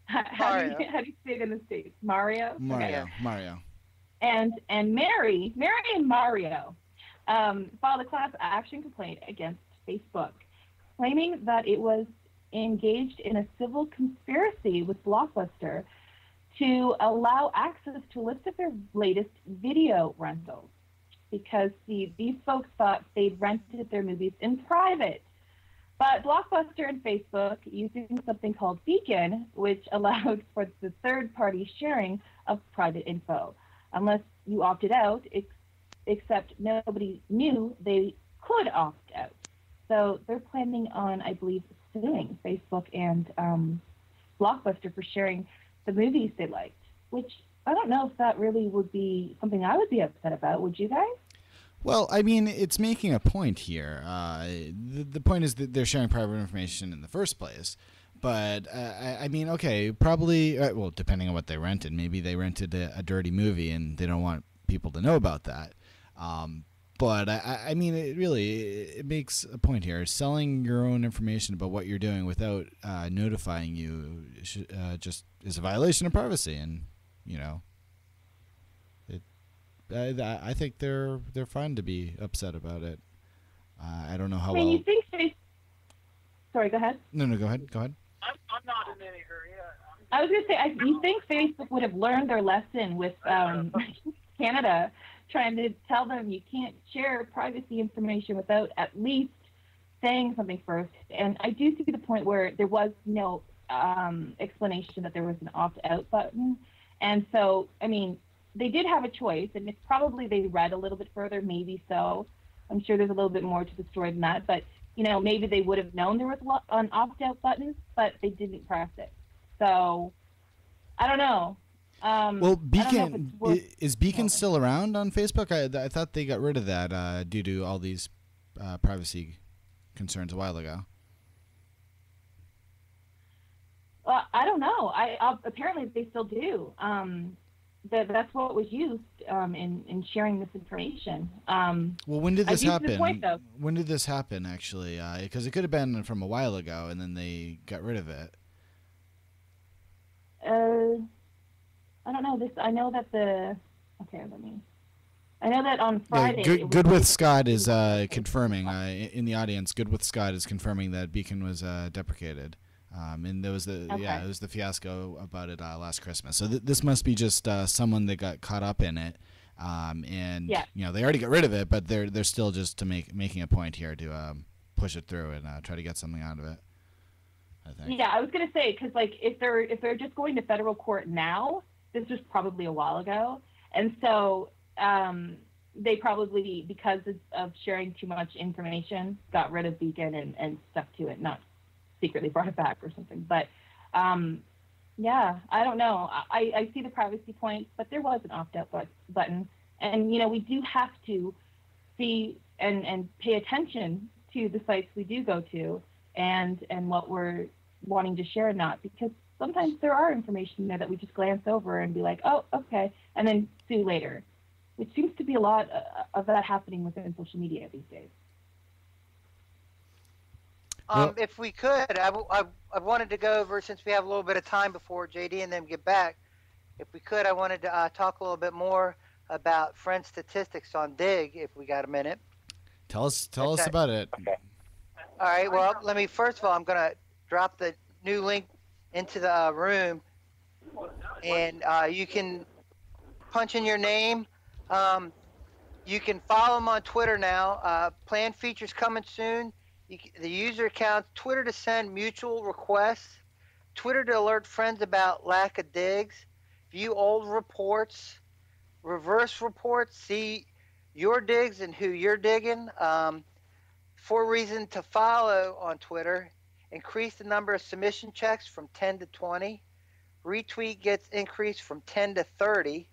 How do you say it in the States? Mario? Mario. And Mary and Mario filed a class action complaint against Facebook, claiming that it was engaged in a civil conspiracy with Blockbuster to allow access to a list of their latest video rentals, because these folks thought they'd rented their movies in private. But Blockbuster and Facebook, using something called Beacon, which allowed for the third-party sharing of private info, unless you opted out, except nobody knew they could opt out. So they're planning on, I believe, suing Facebook and Blockbuster for sharing the movies they liked, which I don't know if that really would be something I would be upset about. Would you guys? Well, I mean, it's making a point here. The point is that they're sharing private information in the first place. But, I mean, okay, probably, well, depending on what they rented. Maybe they rented a dirty movie and they don't want people to know about that. But, I mean, it makes a point here. Selling your own information about what you're doing without notifying you just is a violation of privacy. And, you know, I think they're fine to be upset about it. I don't know how well. You think Sorry, go ahead. No, go ahead. I'm not in any hurry. I was going to say, you think Facebook would have learned their lesson with Canada, trying to tell them you can't share privacy information without at least saying something first. And I do see the point where there was no explanation that there was an opt-out button. And so, I mean, they did have a choice, and it's probably they read a little bit further, maybe so. I'm sure there's a little bit more to the story than that, but, you know, maybe they would have known there was an opt-out button, but they didn't press it. So, I don't know. Well, Beacon, is Beacon still around on Facebook? I thought they got rid of that due to all these privacy concerns a while ago. I don't know. Apparently they still do. That's what was used in sharing this information. Well, when did this happen? Point, when did this happen, actually? Because it could have been from a while ago, and then they got rid of it. I don't know. I know that Okay, I know that on Yeah, Friday. Good with Scott is confirming in the audience. Good with Scott is confirming that Beacon was deprecated, and there was it was the fiasco about it last Christmas. So this must be just someone that got caught up in it, and they already got rid of it, but they're still just making a point here to push it through and try to get something out of it. I think. Yeah, I was gonna say because like if they're just going to federal court now, this was probably a while ago, and so. They probably, because of sharing too much information, got rid of Beacon and stuck to it, not secretly brought it back or something. But yeah, I don't know. I see the privacy point, but there was an opt-out button. And, we do have to see and pay attention to the sites we do go to and what we're wanting to share or not, because sometimes there are information there that we just glance over and be like, oh, okay, and then sue later. Which seems to be a lot of that happening within social media these days. If we could, I wanted to go over, since we have a little bit of time before JD and them get back, if we could, I wanted to talk a little bit more about friend statistics on Dig, if we got a minute. Tell us about it. Okay. All right, well, first of all, I'm going to drop the new link into the room, and you can punch in your name. You can follow them on Twitter now. Planned features coming soon. The user accounts, Twitter to send mutual requests, Twitter to alert friends about lack of digs, view old reports, reverse reports, see your digs and who you're digging. 4 reasons to follow on Twitter, increase the number of submission checks from 10 to 20, retweet gets increased from 10 to 30.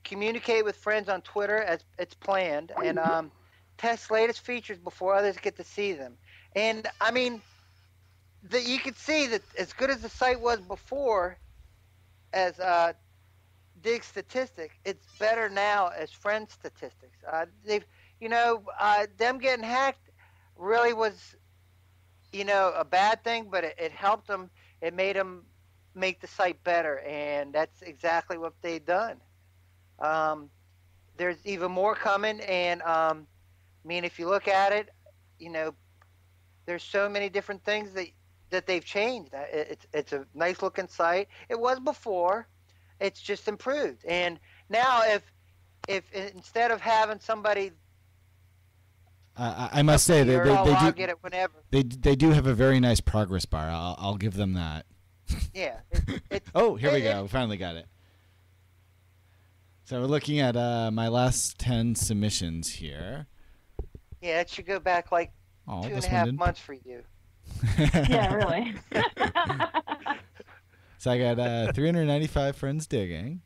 Communicate with friends on Twitter as it's planned, and test latest features before others get to see them. And I mean, you could see that as good as the site was before as dig statistic, it's better now as friend statistics. Them getting hacked really was, a bad thing, but it helped them. It made them make the site better, and that's exactly what they've done. There's even more coming, and if you look at it, there's so many different things that they've changed. It's a nice looking site. It was before, it's just improved. And now if instead of having somebody, I must say they do have a very nice progress bar. I'll give them that. Yeah. Oh, here we go. We finally got it. So we're looking at my last 10 submissions here. Yeah, it should go back like 2.5 months for you. Yeah, really. So I got 395 friends digging.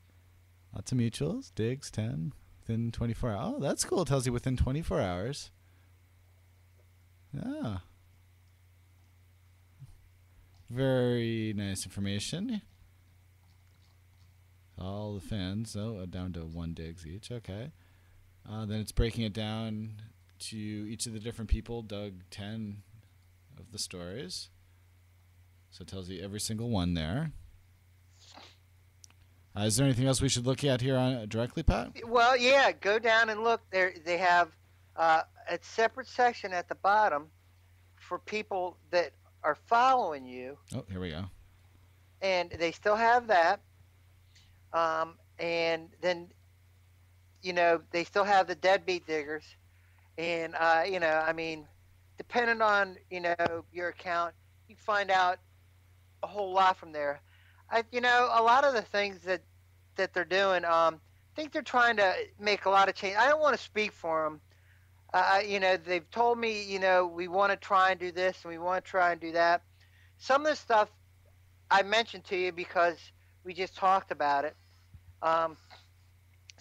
Lots of mutuals. Digs 10 within 24 hours. Oh, that's cool. It tells you within 24 hours. Yeah. Very nice information. All the fans, down to 1 digs each. Okay. Then it's breaking it down to each of the different people dug 10 of the stories. So it tells you every single one there. Is there anything else we should look at here on directly, Pat? Well, yeah, go down and look. They have a separate section at the bottom for people that are following you. Oh, here we go. And they still have that. And then, they still have the deadbeat diggers. And, depending on, your account, you can find out a whole lot from there. A lot of the things that they're doing, I think they're trying to make a lot of change. I don't want to speak for them. They've told me, we want to try and do this and we want to try and do that. Some of the stuff I mentioned to you because we just talked about it.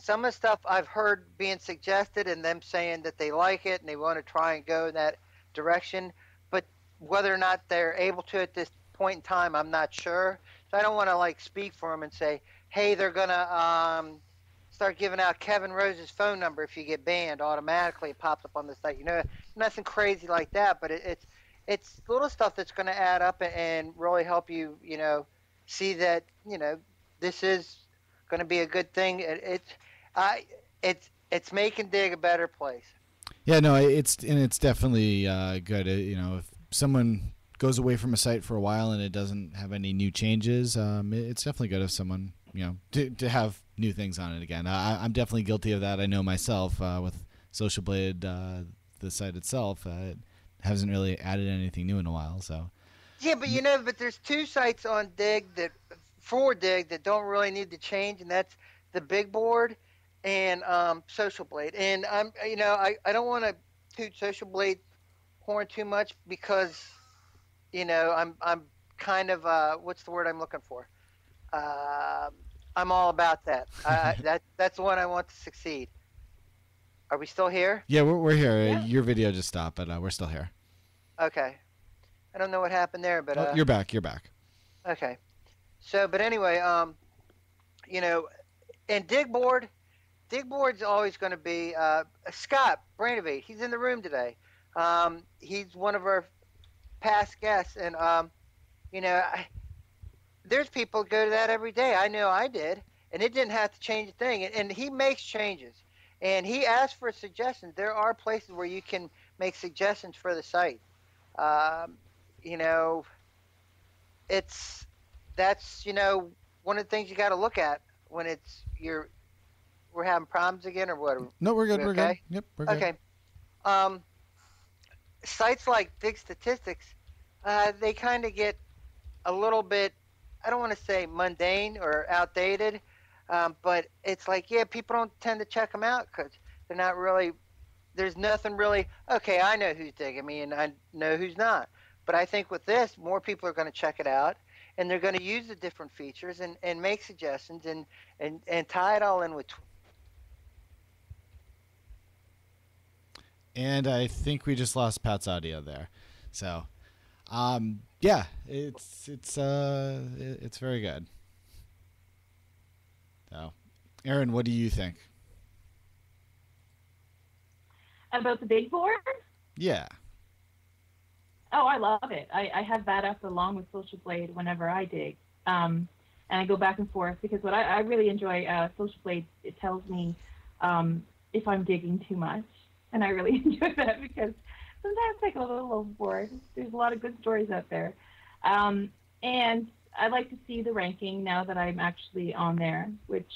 Some of the stuff I've heard being suggested and them saying that they like it and they want to try and go in that direction. But whether or not they're able to at this point in time, I'm not sure. So I don't want to speak for them and say, hey, they're going to start giving out Kevin Rose's phone number. If you get banned, automatically it pops up on the site. Nothing crazy like that, but it's little stuff that's going to add up and really help you, see that, this is going to be a good thing. It's making Dig a better place. Yeah, no, it's definitely good. If someone goes away from a site for a while and it doesn't have any new changes, it's definitely good if someone to have new things on it again. I'm definitely guilty of that. I know myself with SocialBlade, the site itself, it hasn't really added anything new in a while. So yeah, but there's two sites on Dig that don't really need to change, and that's the Big Board and SocialBlade. And I don't want to toot SocialBlade horn too much because I'm kind of what's the word I'm looking for? I'm all about that. That's the one I want to succeed. Are we still here? yeah, we're here. Yeah. Your video just stopped, but we're still here. Okay. I don't know what happened there, but You're back. You're back. okay. So, but anyway, and Digboard's always going to be Scott Brainovate. He's in the room today. He's one of our past guests, and there's people who go to that every day. I know I did, and it didn't have to change a thing. And he makes changes, and he asks for suggestions. There are places where you can make suggestions for the site. That's one of the things you got to look at when we're having problems again or what? No, we're good. We We're good. okay? Yep, we're good. Okay. Sites like Dig Statistics, they kind of get a little bit, I don't want to say mundane or outdated, but it's like, yeah, people don't tend to check them out because they're not really, there's nothing really, okay, I know who's digging me and I know who's not. But I think with this, more people are going to check it out, and they're going to use the different features and make suggestions and tie it all in with. And I think we just lost Pat's audio there. So, yeah, it's very good. So, Aaron, what do you think? About the Big Board? Yeah. Oh, I love it. I have that up along with SocialBlade whenever I dig. And I go back and forth because what I really enjoy SocialBlade, it tells me if I'm digging too much. And I really enjoy that because sometimes I go a little overboard. There's a lot of good stories out there. And I like to see the ranking now that I'm actually on there, which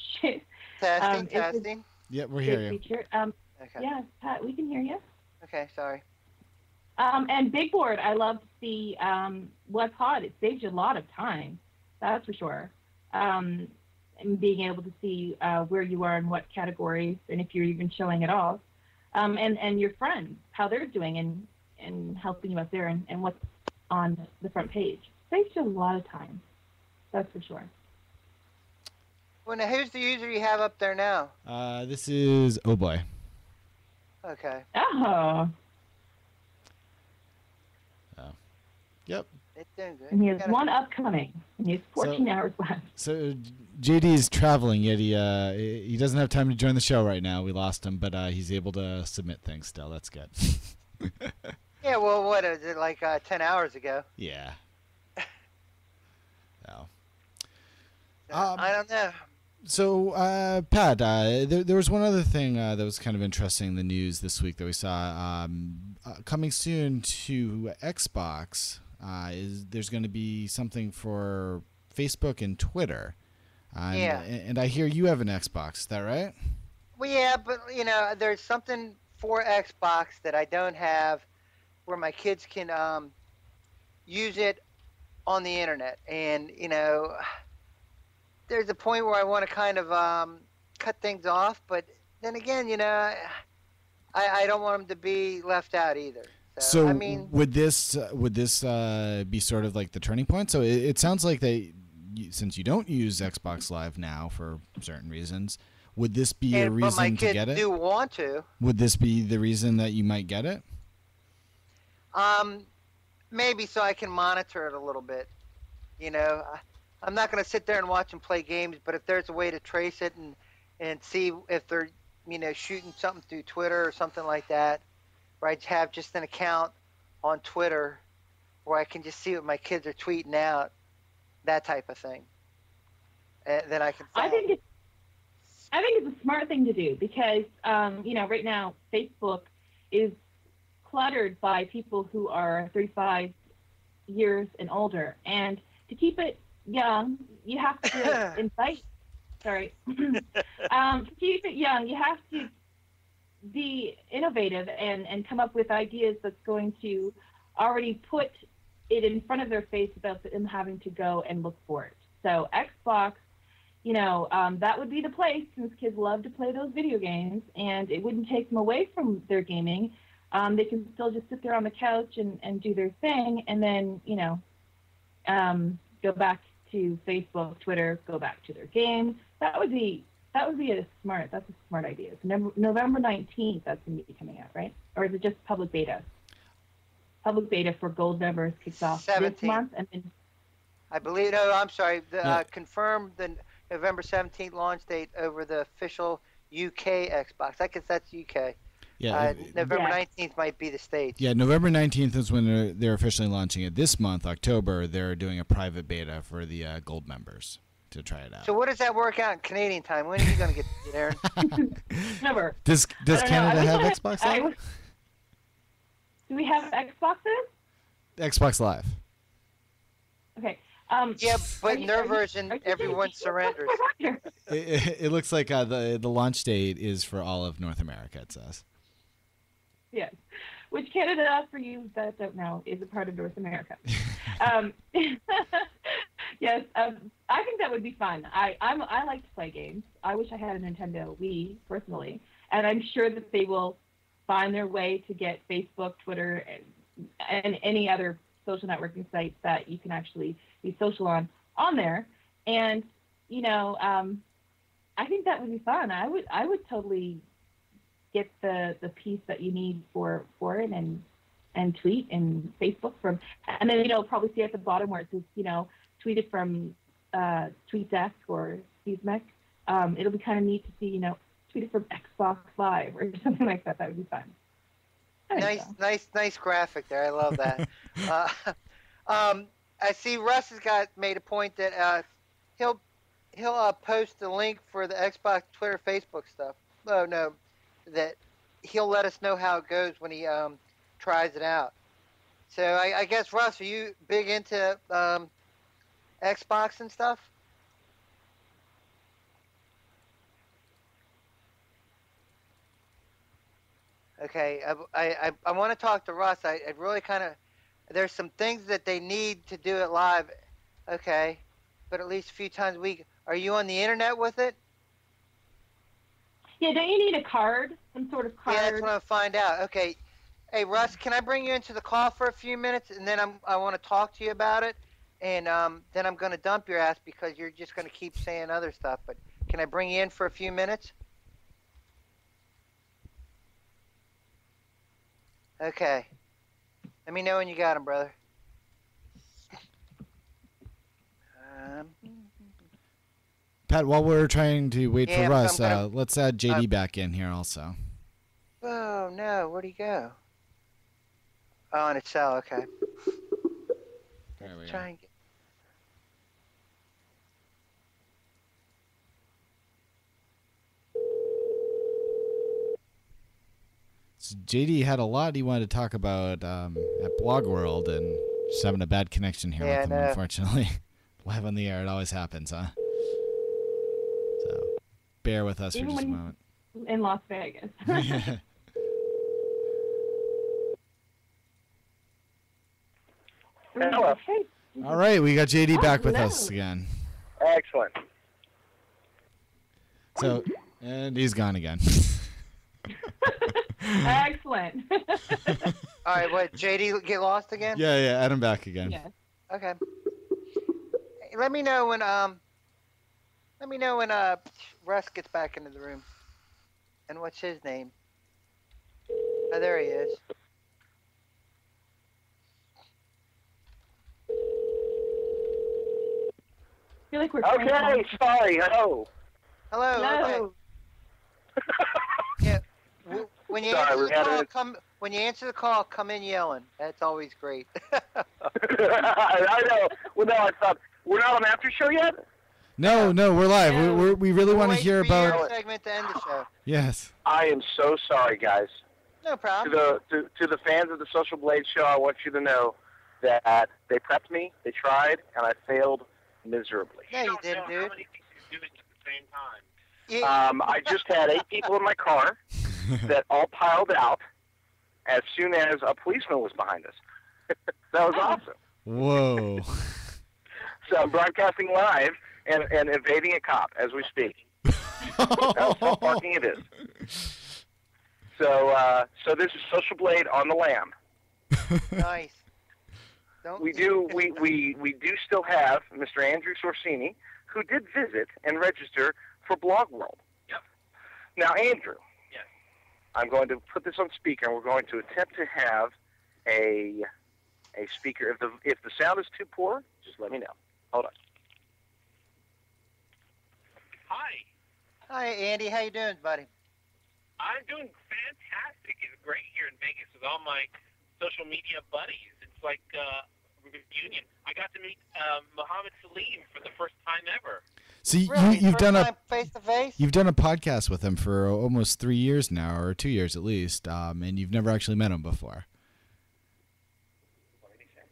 Testing. Yeah, we're here. feature. Okay. Yeah, Pat, we can hear you. Okay, sorry. And Big Board, I love to see what's hot. It saves you a lot of time, that's for sure. And being able to see where you are in what categories, and if you're even showing at all. And your friends, how they're doing and helping you out there and what's on the front page. Saves you a lot of time, that's for sure. Well, now who's the user you have up there now? This is Oh Boy. Okay. Oh. Yep. It's doing good. And he has one upcoming, and he has 14 hours left. So JD's traveling, yet he doesn't have time to join the show right now. We lost him, but he's able to submit things still. That's good. Yeah, well, what is it, like 10 hours ago? Yeah. So. I don't know. So, Pat, there was one other thing that was kind of interesting in the news this week that we saw. Coming soon to Xbox, there's going to be something for Facebook and Twitter. Yeah. And I hear you have an Xbox. Is that right? Well, yeah, but, there's something for Xbox that I don't have where my kids can use it on the internet. And, there's a point where I want to kind of cut things off, but then again, I don't want them to be left out either. So I mean, would this be sort of like the turning point? So it sounds like since you don't use Xbox Live now for certain reasons, would this be a reason to get it? But my kids do want to. Would this be the reason that you might get it? Maybe so I can monitor it a little bit. I'm not going to sit there and watch them play games, but if there's a way to trace it and see if they're, shooting something through Twitter or something like that, where I have just an account on Twitter where I can just see what my kids are tweeting out, that type of thing. And then I can. I think it's a smart thing to do because, right now Facebook is cluttered by people who are 35 years and older. And to keep it young, you have to invite, sorry, to keep it young, you have to be innovative and come up with ideas that's going to already put it in front of their face without them having to go and look for it. So Xbox, that would be the place since kids love to play those video games, and it wouldn't take them away from their gaming. They can still just sit there on the couch and do their thing, and then, go back to Facebook, Twitter, go back to their games. That's a smart idea. So November 19th, that's going to be coming out, right? Or is it just public beta? Public beta for gold members kicks off 17th. This month, and then I believe. No, I'm sorry. Confirm the November 17th launch date over the official UK Xbox. I guess that's UK. Yeah. November 19th might be the States. Yeah, November 19th is when they're officially launching it. This month, October, they're doing a private beta for the gold members to try it out. So what does that work out in Canadian time? When are you going to get it, Aaron? Never. Does Canada have Xbox Live? Do we have Xboxes? Xbox Live. Okay. Yeah, but in their version, everyone surrenders. It looks like the launch date is for all of North America, it says. Yes. Which Canada, for you that don't know, is a part of North America. Yes, I think that would be fun. I like to play games. I wish I had a Nintendo Wii, personally. And I'm sure that they will find their way to get Facebook, Twitter, and any other social networking sites that you can actually be social on there. And, I think that would be fun. I would totally get the piece that you need for it and tweet and Facebook from, and then, probably see at the bottom where it says, tweeted from TweetDeck or SteveMec. It'll be kind of neat to see, tweeted from Xbox Live or something like that. That would be fun. Nice graphic there. I love that. I see Russ has made a point that he'll post the link for the Xbox, Twitter, Facebook stuff. Oh no, that he'll let us know how it goes when he tries it out. So I guess, Russ, are you big into Xbox and stuff? Okay, I want to talk to Russ. I really there's some things that they need to do it live. Okay, but at least a few times a week. Are you on the internet with it? Yeah, don't you need a card? Some sort of card? Yeah, that's what I'll find out. Okay. Hey, Russ, can I bring you into the call for a few minutes, and then I want to talk to you about it, and then I'm going to dump your ass because you're just going to keep saying other stuff. But can I bring you in for a few minutes? Okay. Let me know when you got him, brother. Pat, while we're trying to wait for Russ, I'm let's add JD back in here also. Oh, no. Where'd he go? Oh, in its cell. Okay. There we go. Try and get... So JD had a lot he wanted to talk about at BlogWorld, and just having a bad connection here with him, unfortunately. Live on the air, it always happens, huh? So, bear with us for just a moment. In Las Vegas. Yeah. Hello. All right, we got JD back with us again. Excellent. So, and he's gone again. Excellent. All right, what, JD get lost again? Yeah, add him back again. Yes. Okay. Hey, let me know when Russ gets back into the room. And what's his name? Oh, there he is. I feel like we're Okay, sorry. Hello. Hello. Hello. Okay. Yeah. When you Sorry, when you answer the call, come in yelling. That's always great. I know. Well, no, I thought we're not on after show yet. No, we're live. No. We really want to Wait hear for your about. segment to end the show. Yes. I am so sorry, guys. No To problem. the fans of the Social Blade show, I want you to know that they prepped me, they tried, and I failed miserably. No, you didn't, How dude. many things you do at the same time? You- I just had 8 people in my car that all piled out as soon as a policeman was behind us. That was awesome. Whoa. So I'm broadcasting live and evading a cop as we speak. That's how parking it is. So this is Social Blade on the lam. nice. Don't We do still have Mr. Andrew Sorsini, who did visit and register for BlogWorld. Yep. Now, Andrew. Yes. I'm going to put this on speaker, and we're going to attempt to have a speaker. If the sound is too poor, just let me know. Hold on. Hi. Hi, Andy. How you doing, buddy? I'm doing fantastic. It's great here in Vegas with all my social media buddies. It's like a reunion. I got to meet Mohammed Salim for the first time ever. So Really? you've First done time face to face? you've done a podcast with him for almost 3 years now, or 2 years at least, and you've never actually met him before. What did he say?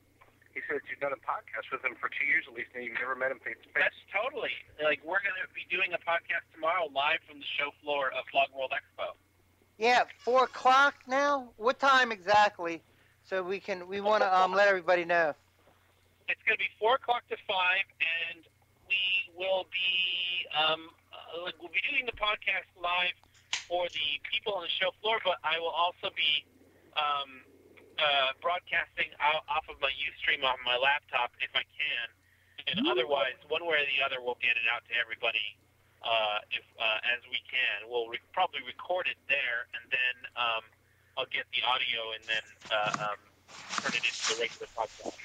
He said you've done a podcast with him for 2 years at least, and you've never met him face to face. That's totally. Like, we're going to be doing a podcast tomorrow live from the show floor of BlogWorld Expo. Yeah, 4 o'clock now. What time exactly? So we want to let everybody know. It's going to be 4 o'clock to 5, and we will be we'll be doing the podcast live for the people on the show floor, but I will also be broadcasting off of my Ustream on my laptop if I can, and otherwise, one way or the other, we'll get it out to everybody as we can. We'll probably record it there, and then I'll get the audio and then turn it into the regular podcast.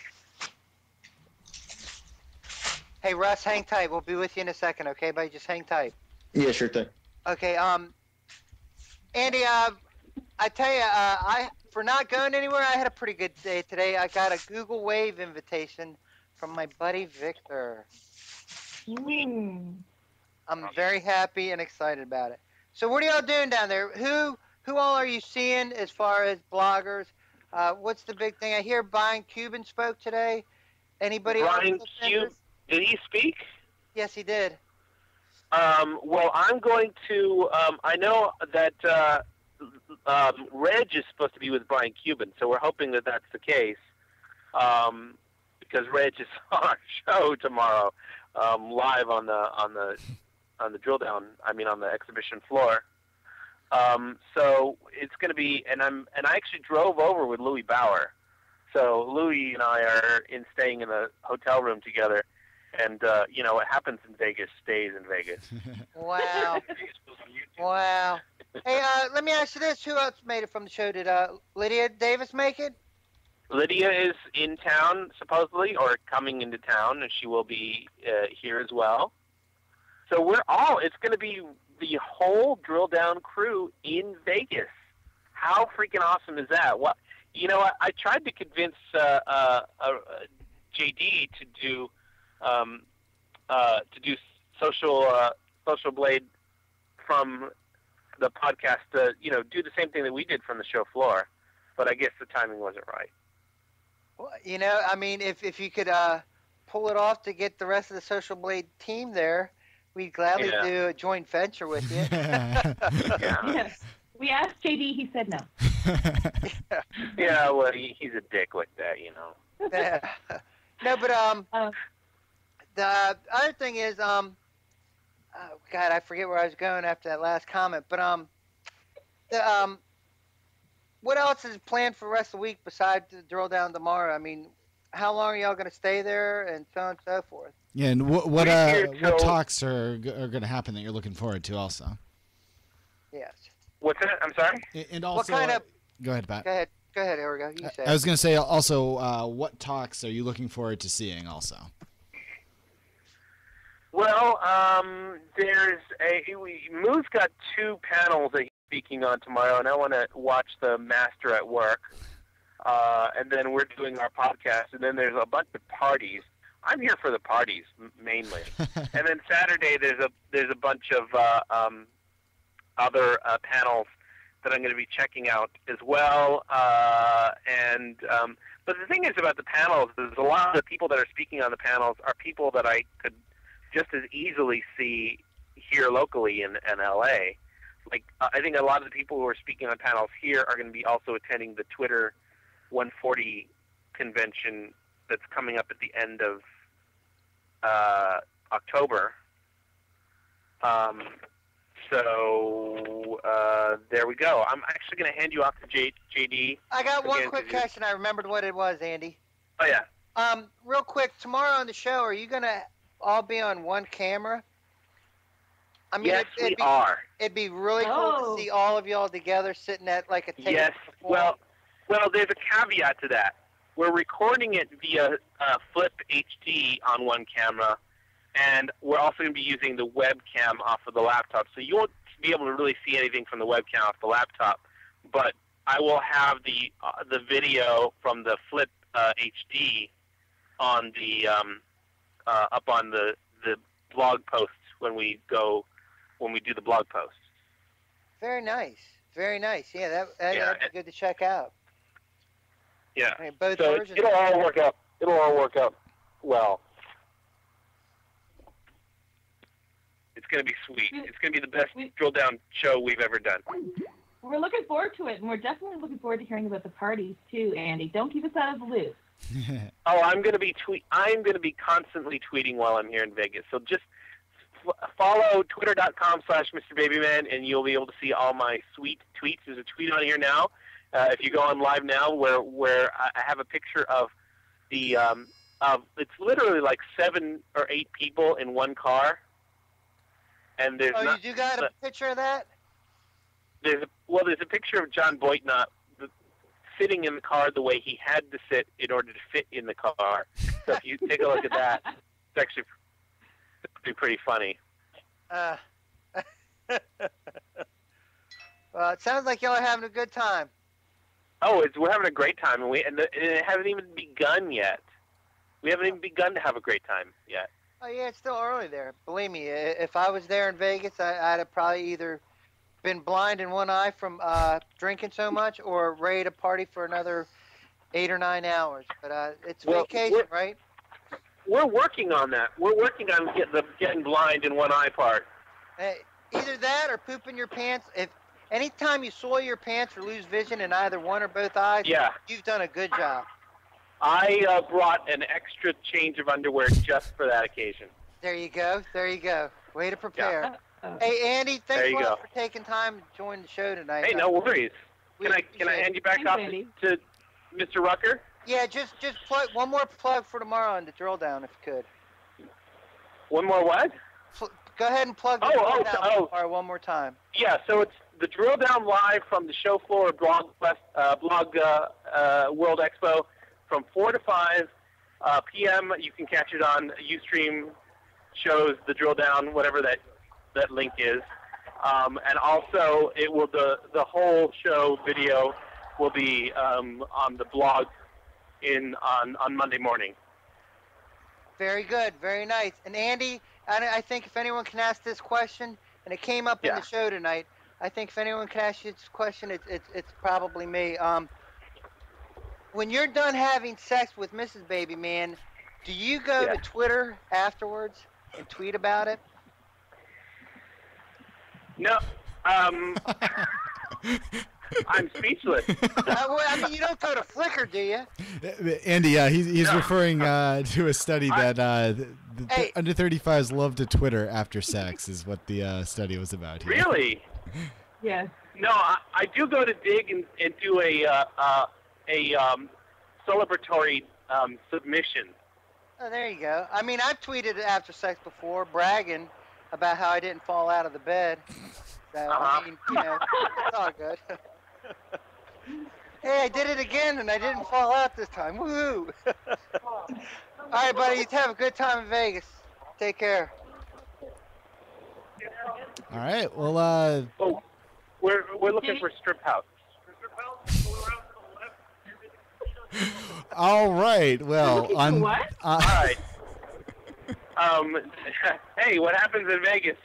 Hey, Russ, hang tight. We'll be with you in a second, okay, buddy? Just hang tight. Yeah, sure thing. Okay, Andy, I tell you, for not going anywhere, I had a pretty good day today. I got a Google Wave invitation from my buddy Victor. I'm very happy and excited about it. So what are y'all doing down there? Who all are you seeing as far as bloggers? What's the big thing? I hear Brian Cuban spoke today. Anybody Brian else? Cuban, did he speak? Yes, he did. Well, I'm going to. I know that Reg is supposed to be with Brian Cuban, so we're hoping that that's the case. Because Reg is on our show tomorrow, live on the drill down. I mean, on the exhibition floor. So it's going to be, and I actually drove over with Louis Bauer. So Louis and I are staying in a hotel room together. And, what happens in Vegas stays in Vegas. Wow. Wow. Hey, let me ask you this. Who else made it from the show? Did Lydia Davis make it? Lydia is in town, supposedly, or coming into town, and she will be here as well. So it's going to be the whole drill down crew in Vegas. How freaking awesome is that? I tried to convince JD to do Social Blade from the podcast to do the same thing that we did from the show floor, but I guess the timing wasn't right. Well, I mean, if you could pull it off to get the rest of the Social Blade team there, we'd gladly do a joint venture with you. Yes. We asked JD, he said no. Yeah, well, he's a dick like that, Yeah. No, but the other thing is, God, I forget where I was going after that last comment. But what else is planned for the rest of the week besides the drill down tomorrow? I mean, how long are y'all going to stay there, and so on and so forth? Yeah, and what talks are going to happen that you're looking forward to also? Yes. What's that? I'm sorry? And also, What kind of? go ahead, Pat. Go ahead, Urgo. You say. I was going to say also, what talks are you looking forward to seeing also? Well, Moo's got 2 panels that he's speaking on tomorrow, and I want to watch the Master at Work. And then we're doing our podcast, and then there's a bunch of parties. I'm here for the parties mainly. And then Saturday there's a bunch of other panels that I'm going to be checking out as well. But the thing is about the panels is a lot of the people that are speaking on the panels are people that I could just as easily see here locally in LA. Like I think a lot of the people who are speaking on panels here are going to be also attending the Twitter 140 convention that's coming up at the end of October. So there we go. I'm actually going to hand you off to JD. I got one quick question. I remembered what it was, Andy. Oh, yeah. Real quick, tomorrow on the show, are you going to all be on one camera? I mean, yes, we are. It'd be really cool to see all of y'all together sitting at like a table. Yes. Well, there's a caveat to that. We're recording it via Flip HD on one camera, and we're also going to be using the webcam off of the laptop. So you won't be able to really see anything from the webcam off the laptop, but I will have the video from the Flip HD on the up on the blog posts when we do the blog post. Very nice. Very nice. Yeah, that'd be good to check out. Yeah. I mean, both so versions. It'll all work out well. It's going to be sweet. It's going to be the best drill down show we've ever done. We're looking forward to it, and we're definitely looking forward to hearing about the parties too, Andy. Don't keep us out of the loop. I'm going to be constantly tweeting while I'm here in Vegas. So just follow twitter.com/MrBabyman, and you'll be able to see all my sweet tweets. There's a tweet on here now. If you go on live now, where I have a picture of the it's literally like 7 or 8 people in one car, and there's you got a picture of that? There's a picture of John Boitnott sitting in the car the way he had to sit in order to fit in the car. So if you take a look at that, it's actually pretty funny. Well, it sounds like y'all are having a good time. Oh, we're having a great time, and it hasn't even begun yet. We haven't even begun to have a great time yet. Oh yeah, it's still early there. Believe me, if I was there in Vegas, I'd have probably either been blind in one eye from drinking so much, or ready to party for another 8 or 9 hours. But it's vacation, right? We're working on that. We're working on getting blind in one eye part. Either that or pooping your pants. If anytime you soil your pants or lose vision in either one or both eyes, you've done a good job. I brought an extra change of underwear just for that occasion. There you go. There you go. Way to prepare. Yeah. Hey, Andy, thanks a lot for taking time to join the show tonight. Hey, no worries. Can I hand you back off to Mr. Rucker? Yeah, just plug one more plug for tomorrow on the drill down, if you could. One more what? Go ahead and plug the drill down tomorrow one more time. Yeah, so it's the drill down live from the show floor of BlogWorld Expo from 4 to 5 p.m. You can catch it on Ustream shows, the drill down, whatever that link is. And also, it will the whole show video will be on the blog on Monday morning. Very good, very nice. And Andy, I think if anyone can ask this question, and it came up in the show tonight, I think if anyone can ask you this question, it's probably me. When you're done having sex with Mrs. Babyman, do you go to Twitter afterwards and tweet about it? No. I'm speechless. I mean, you don't go to Flickr, do you? Andy, he's referring to a study that under 35s love to Twitter after sex is what the study was about here. Really? Yes. No, I do go to Dig and do a celebratory submission. Oh, there you go. I mean, I've tweeted after sex before, bragging about how I didn't fall out of the bed. So, I mean, it's all good. Hey, I did it again, and I didn't fall out this time. Woohoo! All right, buddy, have a good time in Vegas. Take care. All right, well, we're looking for strip house. All right, well, what? All right. Hey, what happens in Vegas?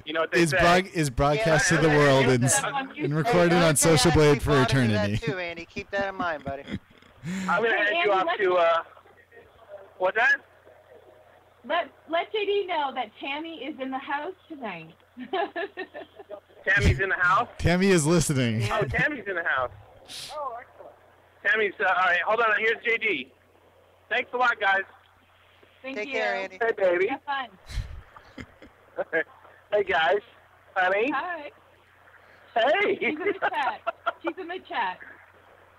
You know what they say. Is broadcast Yeah, to the I- world I- and, I- and recorded on Hey, SocialBlade for bought into eternity. That too, Andy. Keep that in mind, buddy. I'm going to Hey, head you off Andy, to, what's that? Let JD know that Tammy is in the house tonight. Tammy's in the house? Tammy is listening. Oh, Tammy's in the house. Oh, excellent. Tammy's, all right, hold on. Here's JD. Thanks a lot, guys. Thank Take you. care, Andy. Hey, baby. Have fun. Hey, guys. Honey. Hi. Hey. She's in the chat. She's in the chat.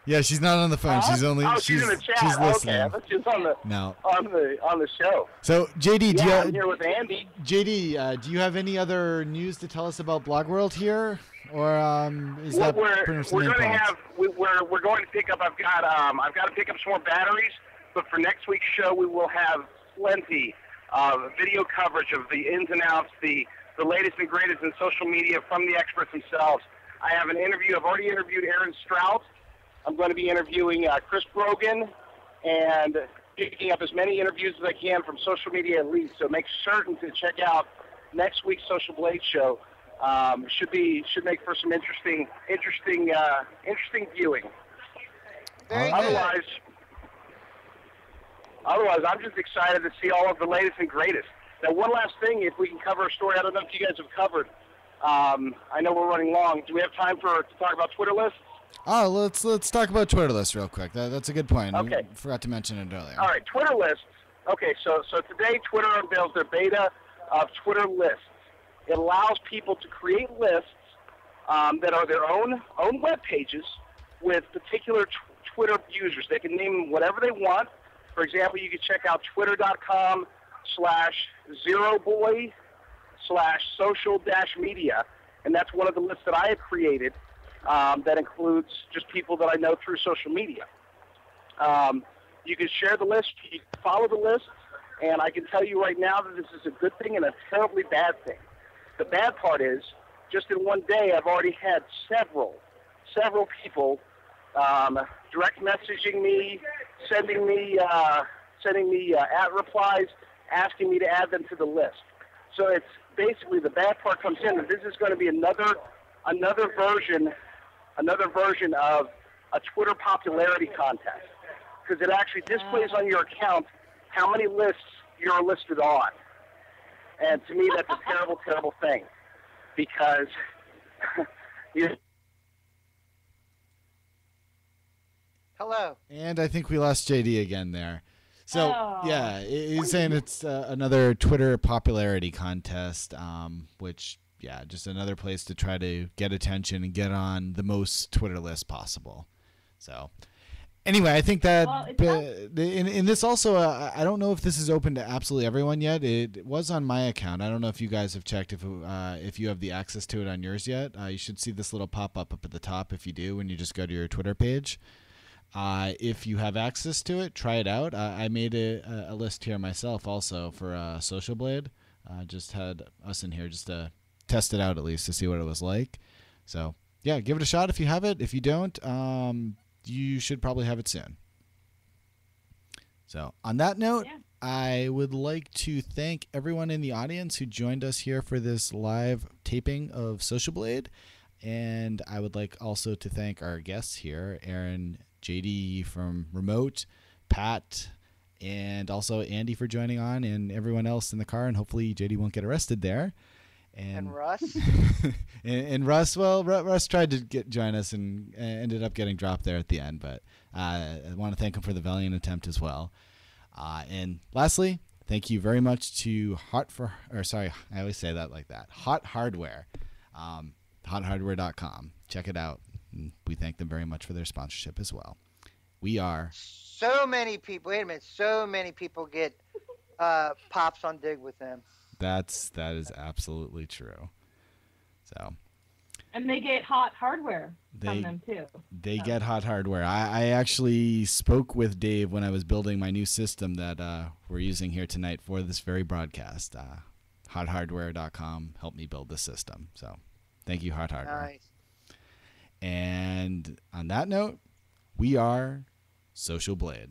Yeah, she's not on the phone. Huh? She's only she's in the chat. she's listening. Okay, that's just on the No. on the show. So JD, Yeah, I'm here with Andy. do you have any other news to tell us about BlogWorld here, or is that We're pretty much the we're main going to points? have we're going to pick up. I've got to pick up some more batteries, but for next week's show we will have plenty of video coverage of the ins and outs, the latest and greatest in social media from the experts themselves. I have an interview. I've already interviewed Aaron Strout. I'm going to be interviewing Chris Brogan and picking up as many interviews as I can from social media elites. So make certain to check out next week's SocialBlade show. Should make for some interesting viewing. Very good. Otherwise, I'm just excited to see all of the latest and greatest. Now, one last thing, if we can cover a story, I don't know if you guys have covered. I know we're running long. Do we have time to talk about Twitter lists? Oh, let's talk about Twitter lists real quick. That's a good point. Okay. I forgot to mention it earlier. All right, Twitter lists. Okay, so today Twitter unveils their beta of Twitter lists. It allows people to create lists that are their own web pages with particular Twitter users. They can name them whatever they want. For example, you can check out twitter.com/zeroboy/social-media, and that's one of the lists that I have created that includes just people that I know through social media. You can share the list, you can follow the list, and I can tell you right now that this is a good thing and a terribly bad thing. The bad part is, just in one day, I've already had several people direct messaging me, sending me at replies, asking me to add them to the list. So it's basically the bad part comes in, and this is going to be another version of a Twitter popularity contest, because it actually displays on your account how many lists you're listed on. And to me, that's a terrible, terrible thing, because Hello. And I think we lost JD again there. So Oh. yeah, he's saying it's another Twitter popularity contest, which just another place to try to get attention and get on the most Twitter lists possible. So anyway, I think that in this also, I don't know if this is open to absolutely everyone yet. It was on my account. I don't know if you guys have checked if you have the access to it on yours yet. You should see this little pop-up up at the top if you do when you just go to your Twitter page. If you have access to it, try it out. I made a list here myself also for SocialBlade. Just had us in here just to test it out at least to see what it was like. So yeah, give it a shot if you have it. If you don't, you should probably have it soon. So on that note, I would like to thank everyone in the audience who joined us here for this live taping of SocialBlade. And I would like also to thank our guests here, Aaron, JD from Remote, Pat, and also Andy for joining on, and everyone else in the car. And hopefully JD won't get arrested there. And Russ? and Russ, well, Russ tried to join us and ended up getting dropped there at the end. But I want to thank him for the valiant attempt as well. And lastly, thank you very much to Hot Hardware, hothardware.com. Check it out. And we thank them very much for their sponsorship as well. We are So many people. Wait a minute. So many people get pops on Dig with them. that is absolutely true. So. And they get hot hardware from them too. They get hot hardware. I actually spoke with Dave when I was building my new system that we're using here tonight for this very broadcast. Hothardware.com helped me build the system. So thank you, Hot Hardware. Nice. And on that note, we are SocialBlade.